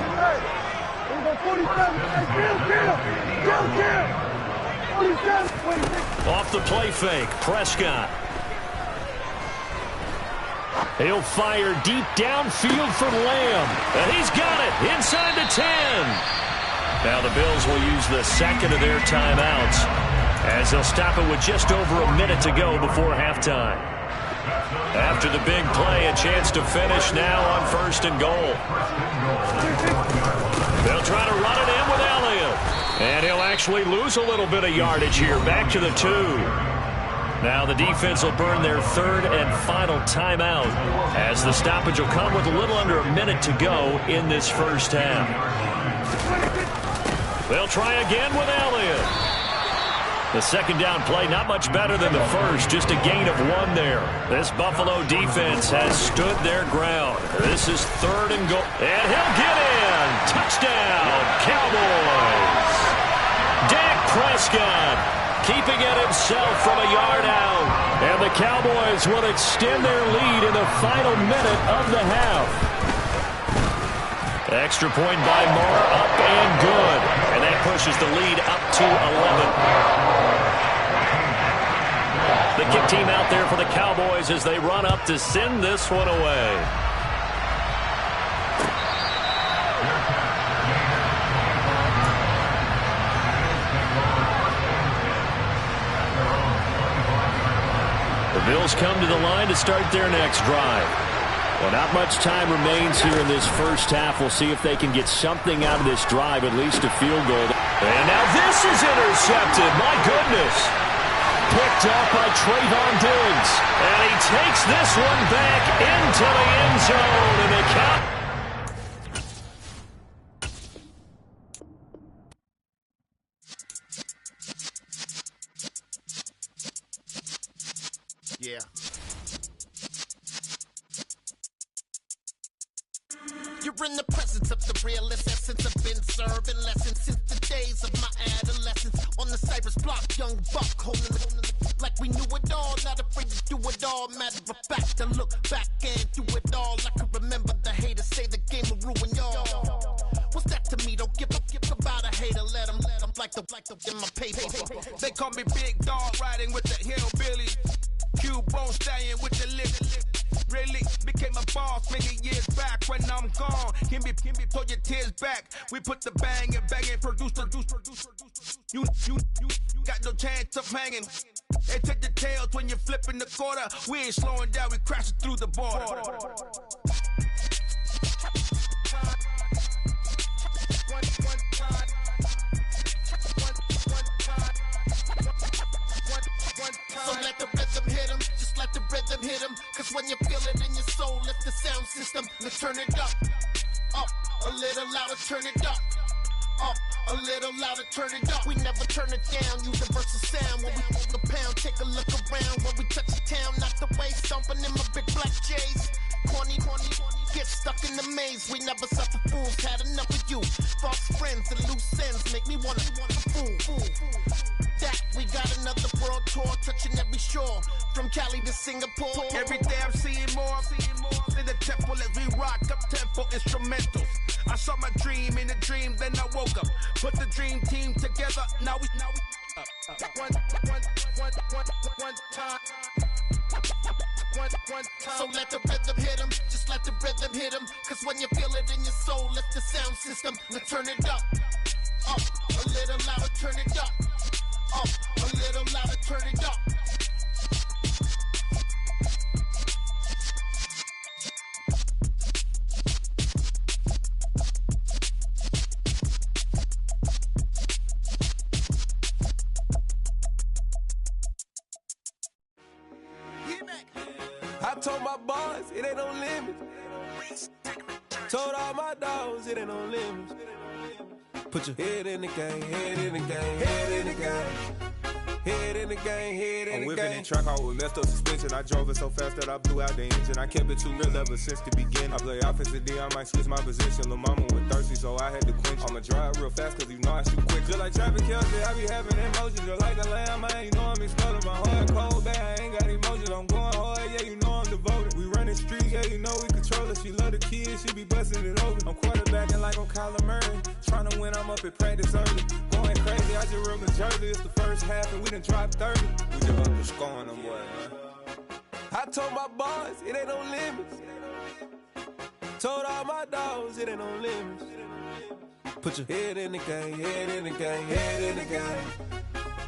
Off the play fake, Prescott. He'll fire deep downfield for Lamb. And he's got it inside the 10. Now the Bills will use the second of their timeouts as they'll stop it with just over a minute to go before halftime. After the big play, a chance to finish now on 1st and goal. They'll try to run it in with Elliott. And he'll actually lose a little bit of yardage here, back to the 2. Now the defense will burn their 3rd and final timeout as the stoppage will come with a little under a minute to go in this first half. They'll try again with Elliott. The second down play not much better than the first, just a gain of 1 there. This Buffalo defense has stood their ground. This is 3rd and goal. And he'll get in. Touchdown, Cowboys. Dak Prescott keeping it himself from a yard out. And the Cowboys will extend their lead in the final minute of the half. Extra point by Moore, up and good. And that pushes the lead up to 11. The kick team out there for the Cowboys as they run up to send this one away. The Bills come to the line to start their next drive. Well, not much time remains here in this first half. We'll see if they can get something out of this drive, at least a field goal. And now this is intercepted. My goodness. Picked up by Trayvon Diggs. And he takes this one back into the end zone. And they count. Yeah. You're in the presence of the realest essence. I've been serving lessons since the days of my adolescence. On the Cypress block, young buck holding the like we knew it all, not afraid to do it all. Matter of fact, to look back and do it all. I can remember the haters say the game will ruin y'all. What's that to me? Don't give about a hater. Let them like the in my paper. They call me Big Dog, riding with the hillbillies. Q-Bone stallion with the lip. Really became a boss many years back. When I'm gone, can be pull your tears back. We put the bang and produce. You got no chance of hanging. They take the tails when you're flipping the quarter. We ain't slowing down, we crashing through the border. So let the rhythm hit him, just let the rhythm hit him. Cause when you feel it in your soul, lift the sound system. Let's turn it up, a little louder, turn it up, a little louder, turn it up. We never turn it down, universal sound. When we hold the pound, take a look around. When we touch the town, not the way, stomping in my big black J's. Corny, get stuck in the maze. We never suffer fools, had enough of you. False friends and loose ends make me wanna fool. That we got another world tour, touching every shore, from Cali to Singapore. Every day I'm seeing more in the temple as we rock up tempo instrumentals. I saw my dream in a dream, then I woke up. Put the dream team together, now we one time. One time. So let the rhythm hit him, just let the rhythm hit him. Cause when you feel it in your soul, lift the sound system. Now turn it up, a little louder, turn it up, a little louder, turn it up. I told my boys, it ain't no limits. Told all my dogs, it ain't no limits. Put your head in the game, head in the game, head in the game. Head in the game, head in the game. I'm whipping in track, I was messed up suspension. I drove it so fast that I blew out the engine. I kept it too real ever since the beginning. I play offensive D, I might switch my position. Lil' mama was thirsty, so I had to quench. I'ma drive real fast, cause you know I shoot quick. Just like Travis Kelce, I be having emotions. Just like the lamb, man, you know I'm exploding. My heart cold, bad, I ain't got emotions. I'm going hard, yeah, you know I'm devoted. We running streets, yeah, you know we control it. She love the kids, she be busting it over. I'm quarterbacking like I'm Kyler Murray. Trying to win, I'm up at practice early. Going crazy, I just rode the jersey. It's the first half, and we done dropped 30. We just up to scoring them, boy, man. I told my boys, it ain't no limits. Told all my dogs, it ain't no limits. Put your head in the game, head in the game, head in the game.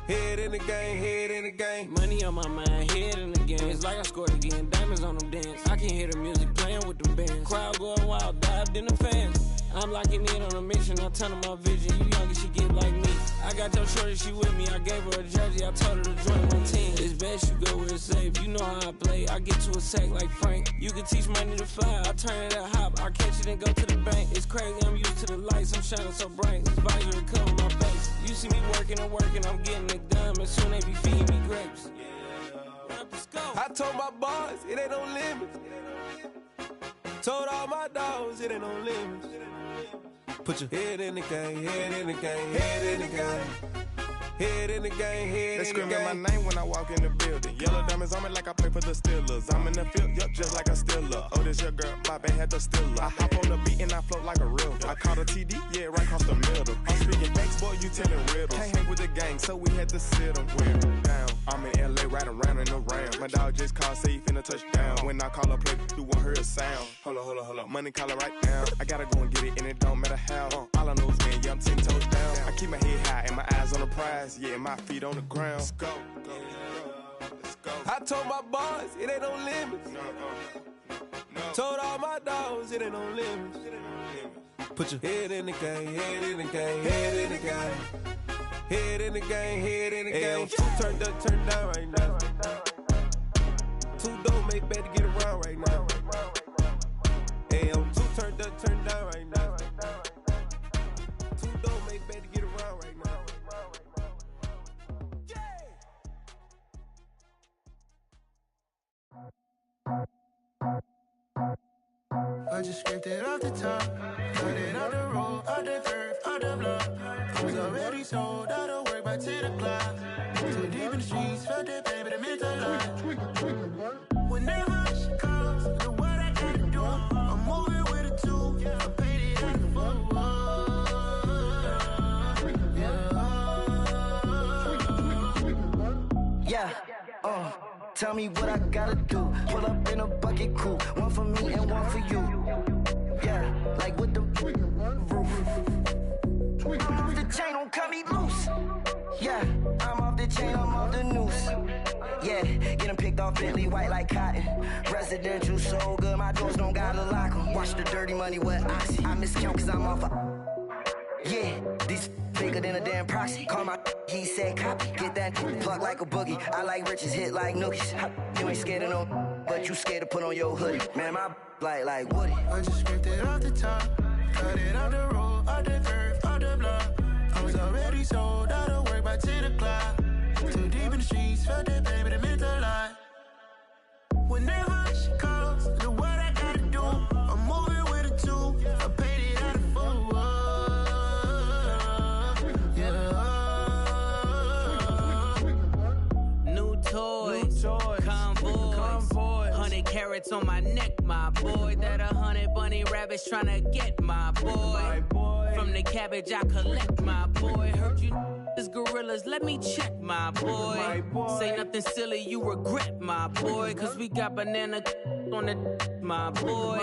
Head in the game, head in the game. Money on my mind, head in the game. It's like I scored again, diamonds on them dance. I can hear the music playing with them bands. Crowd going wild, dived in the fans. I'm locking in on a mission, I tell her my vision. You younger, she get like me. I got your shorty, she with me. I gave her a jersey, I told her to join my team. It's best you go where it's safe. You know how I play. I get to a sack like Frank. You can teach money to fly. I turn it at hop. I catch it and go to the bank. It's crazy, I'm used to the lights. I'm shining so bright. This visor cover my face. You see me working and working, I'm getting it done. And soon they be feeding me grapes. I told my boys, it ain't no limits. Told all my dogs, it ain't no limits. Put your head in the game, head in the game, head in the game. Head in the game, head They in the game. screaming my name when I walk in the building. Yellow diamonds on me like I play for the Steelers. I'm in the field, yup, just like a Steeler. Oh, this your girl, my band had the Steeler. I hop on the beat and I float like a river. I caught a TD, yeah, right across the middle. I'm speaking thanks, boy, you telling riddles. Can't hang with the gang, so we had to sit them down. I'm in LA, riding around and around. My dog just called, say he finna touchdown. When I call a play, you won't hear a sound. Hold up, money caller right now. I gotta go and get it, and it don't matter how. All I know is win, yeah, I'm 10 toes down. I keep my head high and my eyes on the prize. Yeah, my feet on the ground. Let's go. I told my boys, it ain't no limits. Told all my dogs, it ain't no limits. Put your head in the game, head in the game, head in the game. Head in the game, head in the game. Two turned up, turned down right now. Two don't make bad to get around right now. Hey, two turned up, turned down right now. Two don't make bad to get around right now. I just scraped it off the top, cut it out the road, out the curve, out the block. I was already sold, out of work by 10 o'clock. Too deep in the streets, felt that pain, but it meant a lot. Whenever she calls, the what I gotta do, I'm moving with a two. I paid it out the full. Yeah, tell me what I gotta do. Pull up in a bucket coupe, one for me and one for you. Yeah, like with the roof. I'm off the chain, don't cut me loose. Yeah, I'm off the chain, I'm off the noose. Yeah, get them picked off Bentley, white like cotton. Residential so good, my doors don't gotta lock them. Watch the dirty money with Oxy. I miscount cause I'm off a... Yeah, these bigger than a damn proxy. Call my he said copy. Get that plug like a boogie. I like riches, hit like nookies. You ain't scared of no, but you scared to put on your hoodie. Man, my like Woody. I just scraped it off the top, cut it out the road, out the curve, out the block. I was already sold, out of work by 10 o'clock. Too deep in the streets, felt that pain, but it meant a lot. Whenever she calls, the what I gotta do, I'm moving with a two. I paid it out of full. New toy, convoy, 100 carats on my neck, my boy. That 100 bunny ain't rabbits tryna get my boy. From the cabbage I collect my boy. Heard you is gorillas, let me check my boy. Say nothing silly, you regret my boy. Cause we got banana on the my boy.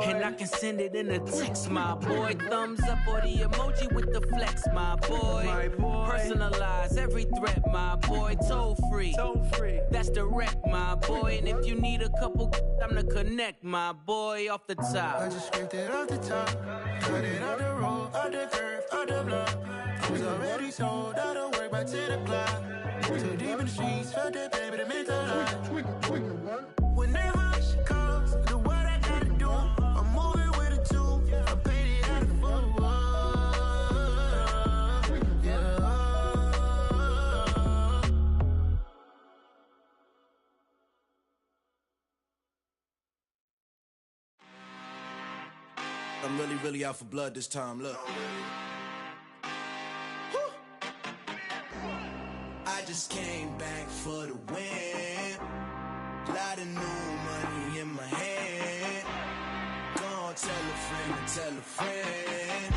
And I can send it in a text, my boy. Thumbs up or the emoji with the flex, my boy. Personalize every threat, my boy. Toll free, that's direct, my boy. And if you need a couple, I'm to connect, my boy, off the top. I just scraped it off the top, cut it on the road, on the curve, on the block. Was already sold, I don't work by 10 o'clock. Too deep in the streets, felt that baby, the mental lie. Whenever she calls, do what I gotta do. I'm moving with a two, I paid it out of the I'm really out for blood this time, look. I just came back for the win. Lot of new money in my hand. Gonna tell a friend and tell a friend.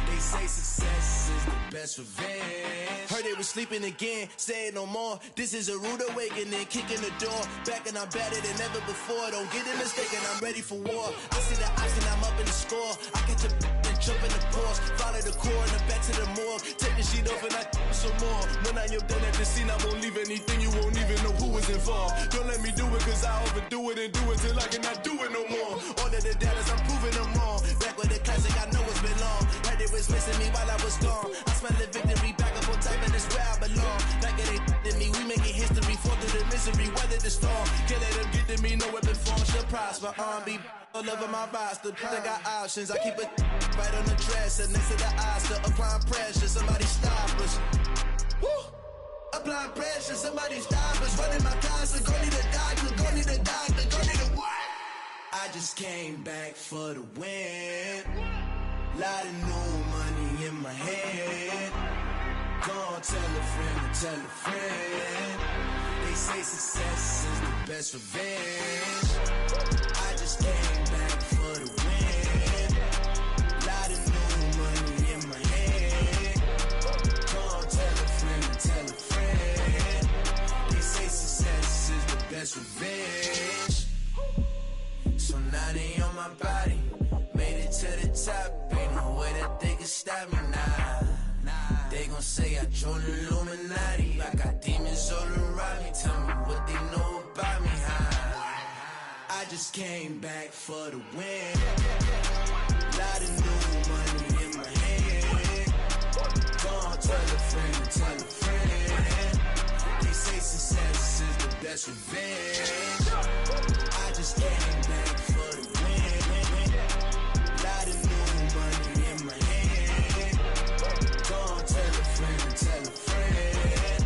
They say success is the best revenge. Heard they was sleeping again, say it no more. This is a rude awakening, kicking the door. Back and I'm better than ever before. Don't get it mistaken, I'm ready for war. I see the option, I'm up in the score. I catch a and jump in the course. Follow the core and the back to the morgue. Take the sheet off and I some more. When I am done at the scene, I won't leave anything. You won't even know who was involved. Don't let me do it cause I overdo it and do it till I cannot do it no more. All of the data's I'm proving them wrong. Back with the classic, I know it's been long. Heard it was missing me while I was gone. I smell the victory back up on top and it's where I belong. Like it ain't to me, we making history. Fall through the misery, weather the storm. Can't let them get to me, no weapon form should prosper. Be all over my roster, I got options. I keep it right on the dresser, next to the Oscar. Applying pressure, somebody stop us. Woo! Applying pressure, somebody stop us. Running my closet, go need a doctor, go need a doctor, go need a what? I just came back for the win. Lot of new money in my hand. Gonna tell a friend and tell a friend. They say success is the best revenge. I just came back for the win. Lot of new money in my hand. Gonna tell a friend and tell a friend. They say success is the best revenge. So now they on my body. Made it to the top. Ain't no way that they can stop me now. They gon' say I joined the Illuminati. I got demons all around me. Tell me what they know about me, huh? I just came back for the win. Lot of new money in my hand. Gonna tell a friend and tell a friend. They say success is the best revenge. I just came back for the win. Lot of new money in my hand. Gonna tell a friend and tell a friend.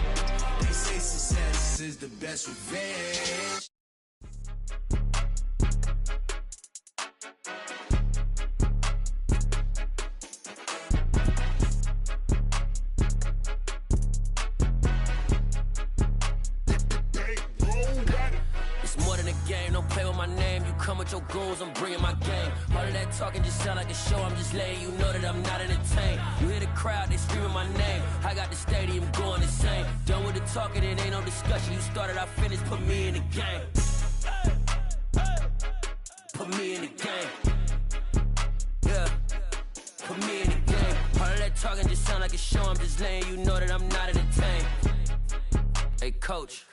They say success is the best revenge. Come with your goons, I'm bringing my game. All of that talking just sound like a show. I'm just letting you know that I'm not entertained. You hear the crowd, they screaming my name. I got the stadium going insane. Done with the talking, it ain't no discussion. You started, I finished, put me in the game. Put me in the game. Yeah, put me in the game. All of that talking just sound like a show. I'm just letting you know that I'm not entertained. Hey, coach.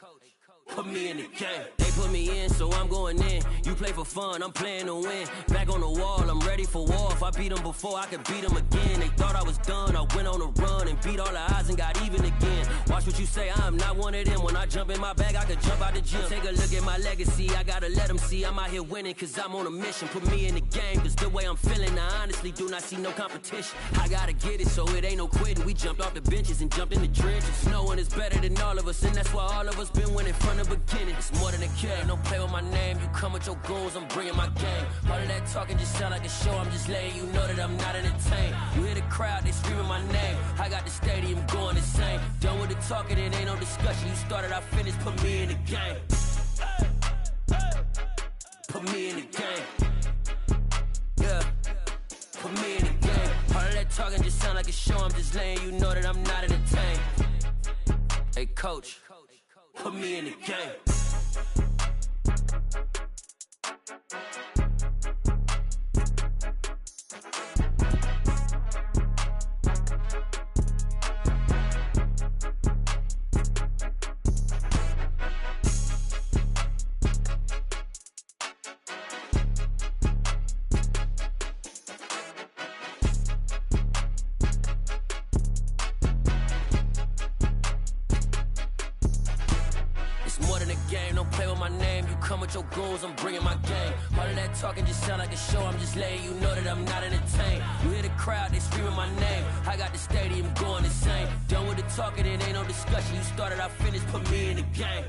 Put me in the game. They put me in, so I'm going in. You play for fun, I'm playing to win. Back on the wall, I'm ready for war. If I beat them before, I could beat them again. They thought I was done, I went on a run and beat all the odds and got even again. Watch what you say, I'm not one of them. When I jump in my bag, I could jump out the gym. Take a look at my legacy, I gotta let them see I'm out here winning, cause I'm on a mission. Put me in the game, cause the way I'm feeling, I honestly do not see no competition. I gotta get it, so it ain't no quitting. We jumped off the benches and jumped in the trenches. No one is better than all of us, and that's why all of us been winning from the beginning. It's more than a kid, don't play with my name. You come with your goons, I'm bringing my game. All of that talking just sound like a show. I'm just letting you know that I'm not entertained. You hear the crowd, they screaming my name. I got the stadium going insane. Done with the talking, it ain't no discussion. You started, I finished, put me in the game. Put me in the game. Yeah. talking just sound like a show. I'm just letting you know that I'm not entertained. Hey, coach, put me in the game. Your goals, I'm bringing my game. All of that talking just sound like a show. I'm just letting you know that I'm not entertained. You hear the crowd, they screaming my name. I got the stadium going insane. Done with the talking, it ain't no discussion. You started, I finished, put me in the game.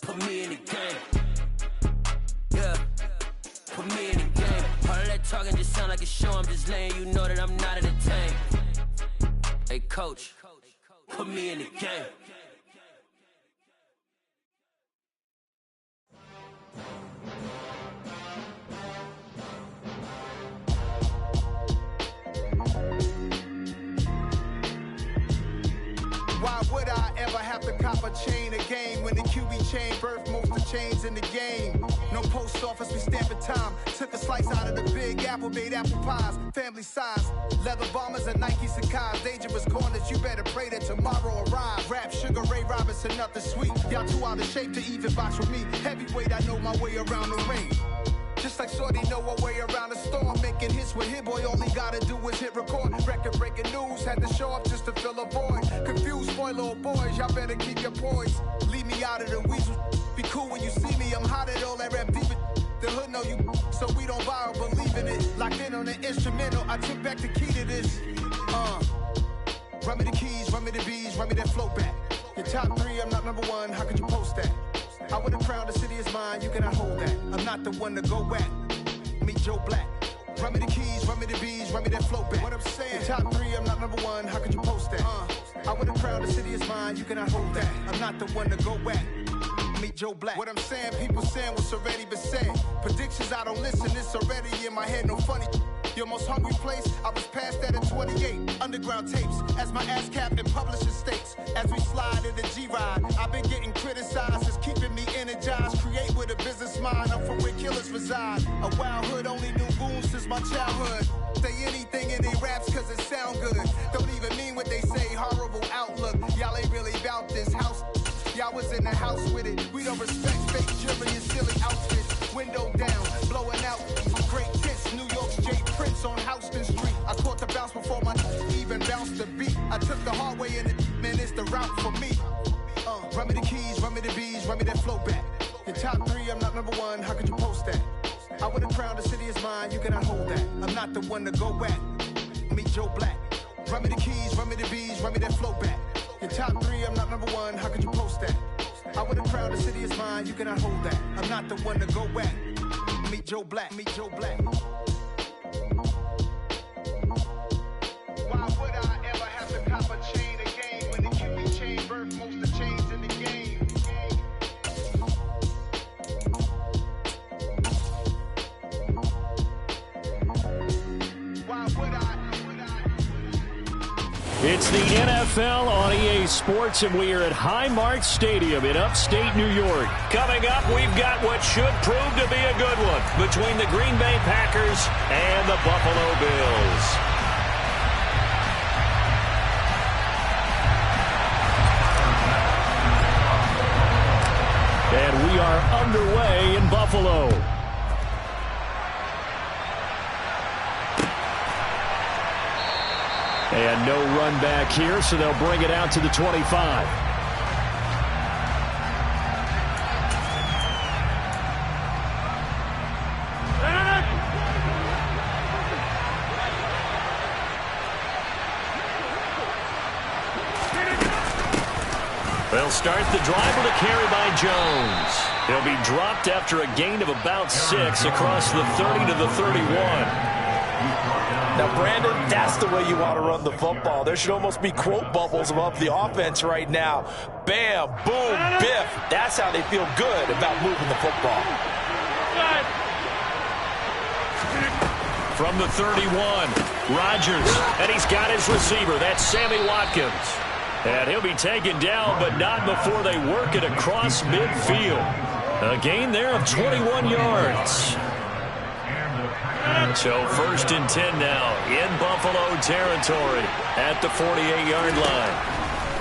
Put me in the game. Yeah, put me in the game. All of that talking just sound like a show. I'm just letting you know that I'm not entertained. Hey, coach, put me in the game. Why would I ever have to cop a chain again when the QB chain birthed most of chains in the game? No post office, we stamping time. Took a slice out of the Big Apple, made apple pies, family size. Leather bombers and Nike Sacai's. Dangerous corners, you better pray that tomorrow arrives. Rap, Sugar Ray Robinson, nothing sweet. Y'all too out of shape to even box with me. Heavyweight, I know my way around the ring. Just like Shorty know a way around the storm. Making hits with Hit Boy, all he gotta do is hit record. Record-breaking news, had to show up just to fill a void. Confused boy, little boys, y'all better keep your poise. Leave me out of the weasel. Be cool when you see me, I'm hot at all that rap deep. The hood know you, so we don't borrow, believe in it. Locked in on the instrumental, I took back the key to this. Run me the keys, run me the bees, run me that flow back. Your top 3, I'm not number 1, how could you post that? I would have crowned the city is mine, you cannot hold that. I'm not the one to go back. Meet Joe Black. Run me the keys, run me the bees, run me that flow back. What I'm saying, your top 3, I'm not number 1, how could you post that? I would have crowned the city is mine, you cannot hold that. I'm not the one to go back. Meet Joe Black. What I'm saying, people saying what's already been said. Predictions, I don't listen, it's already in my head, no funny. Your most hungry place, I was past that at 28. Underground tapes, as my ass cap in publishing states. As we slide in the G-Ride, I've been getting criticized, it's keeping me energized. Create with a business mind, I'm from where killers reside. A wild hood, only knew goons since my childhood. Say anything in they raps cause it sound good. Don't even mean what they say, horrible outlook. Y'all ain't really about this house. Y'all was in the house with it. We don't respect fake jewelry and silly outfits. Window down, blowing out great tits. New York's J. Prince on Houston Street. I caught the bounce before my even bounced the beat. I took the hard way and man, it's the route for me. Run me the keys, run me the bees, run me that flow back. Your top 3, I'm not number 1, how could you post that? I would have crowned the city is mine, you cannot hold that. I'm not the one to go back. Meet Joe Black. Run me the keys, run me the bees, run me that flow back. Your top 3, I'm not number 1, how could you post that? I would have crowned the city is mine, you cannot hold that. I'm not the one to go back. Meet Joe Black, meet Joe Black. Why would I ever have to cop a chain again when the QB chain birthed most of chains in the game? Why would I? It's the NFL on EA Sports, and we are at Highmark Stadium in upstate New York. Coming up, we've got what should prove to be a good one between the Green Bay Packers and the Buffalo Bills. And we are underway in Buffalo. And no run back here, so they'll bring it out to the 25. They'll start the drive with a carry by Jones. He'll be dropped after a gain of about 6 across the 30 to the 31. Now, Brandon, that's the way you want to run the football. There should almost be quote bubbles above the offense right now. Bam, boom, biff. That's how they feel good about moving the football. from the 31. Rodgers, and he's got his receiver. That's Sammy Watkins. And he'll be taken down, but not before they work it across midfield. A gain there of 21 yards. So 1st and 10 now in Buffalo territory at the 48-yard line.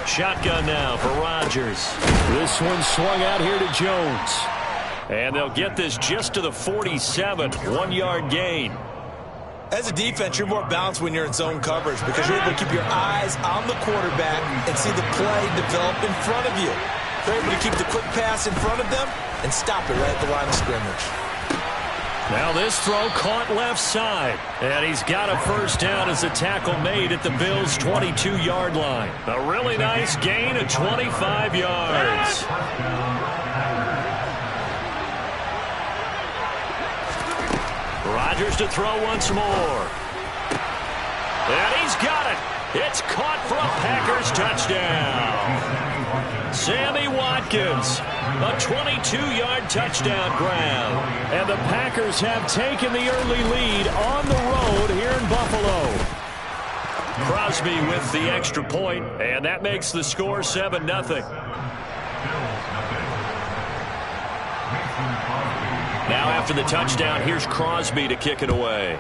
Shotgun now for Rodgers. This one swung out here to Jones. And they'll get this just to the 47, 1-yard gain. As a defense, you're more balanced when you're in zone coverage because you're able to keep your eyes on the quarterback and see the play develop in front of you. They're able to keep the quick pass in front of them and stop it right at the line of scrimmage. Now this throw caught left side. And he's got a first down as a tackle made at the Bills' 22-yard line. A really nice gain of 25 yards. Rodgers to throw once more. And he's got it. It's caught for a Packers touchdown. Sammy Watkins, a 22-yard touchdown grab. And the Packers have taken the early lead on the road here in Buffalo. Crosby with the extra point, and that makes the score 7-0. Now after the touchdown, here's Crosby to kick it away.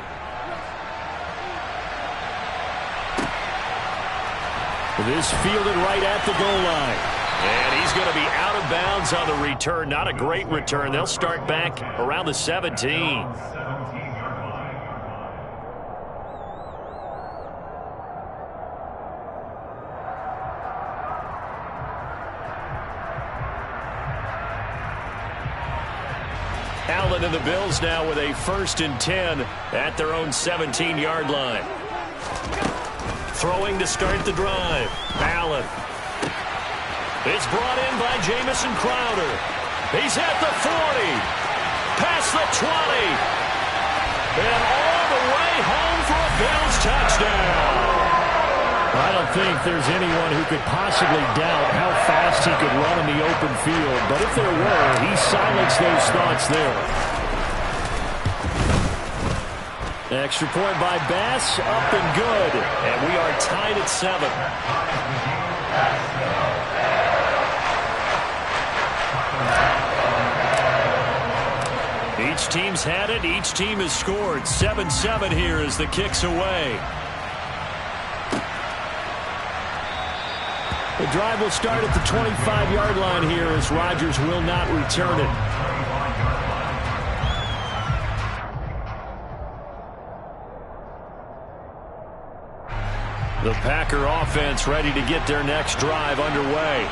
This fielded right at the goal line. And he's going to be out of bounds on the return. Not a great return. They'll start back around the 17. Allen and the Bills now with a 1st and 10 at their own 17-yard line. Throwing to start the drive. Allen. It's brought in by Jamison Crowder. He's at the 40. Past the 20. And all the way home for a Bills touchdown. I don't think there's anyone who could possibly doubt how fast he could run in the open field. But if there were, he silenced those thoughts there. Extra point by Bass, up and good. And we are tied at 7. Each team's had it. Each team has scored. 7-7 here as the kick's away. The drive will start at the 25-yard line here as Rodgers will not return it. The Packer offense ready to get their next drive underway.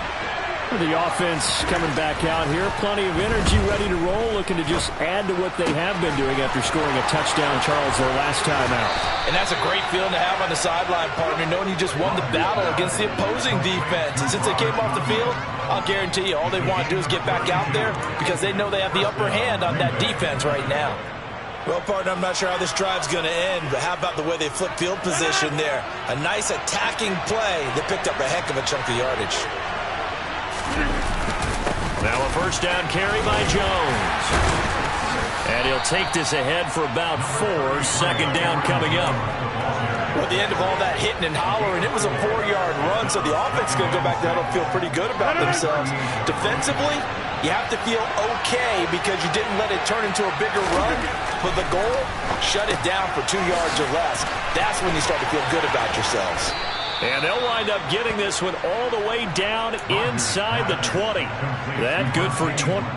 The offense coming back out here. Plenty of energy, ready to roll, looking to just add to what they have been doing after scoring a touchdown, Charles, their last time out. And that's a great feeling to have on the sideline, partner, knowing you just won the battle against the opposing defense. And since they came off the field, I'll guarantee you all they want to do is get back out there because they know they have the upper hand on that defense right now. Well, partner, I'm not sure how this drive's going to end, but how about the way they flip field position there? A nice attacking play that picked up a heck of a chunk of yardage. Now a first down carry by Jones. And he'll take this ahead for about 4. 2nd down coming up. Well, at the end of all that hitting and hollering, it was a 4-yard run, so the offense is going to go back there and feel pretty good about themselves. Defensively, you have to feel okay because you didn't let it turn into a bigger run. But the goal, shut it down for 2 yards or less. That's when you start to feel good about yourselves. And they'll wind up getting this one all the way down inside the 20. That good for 20.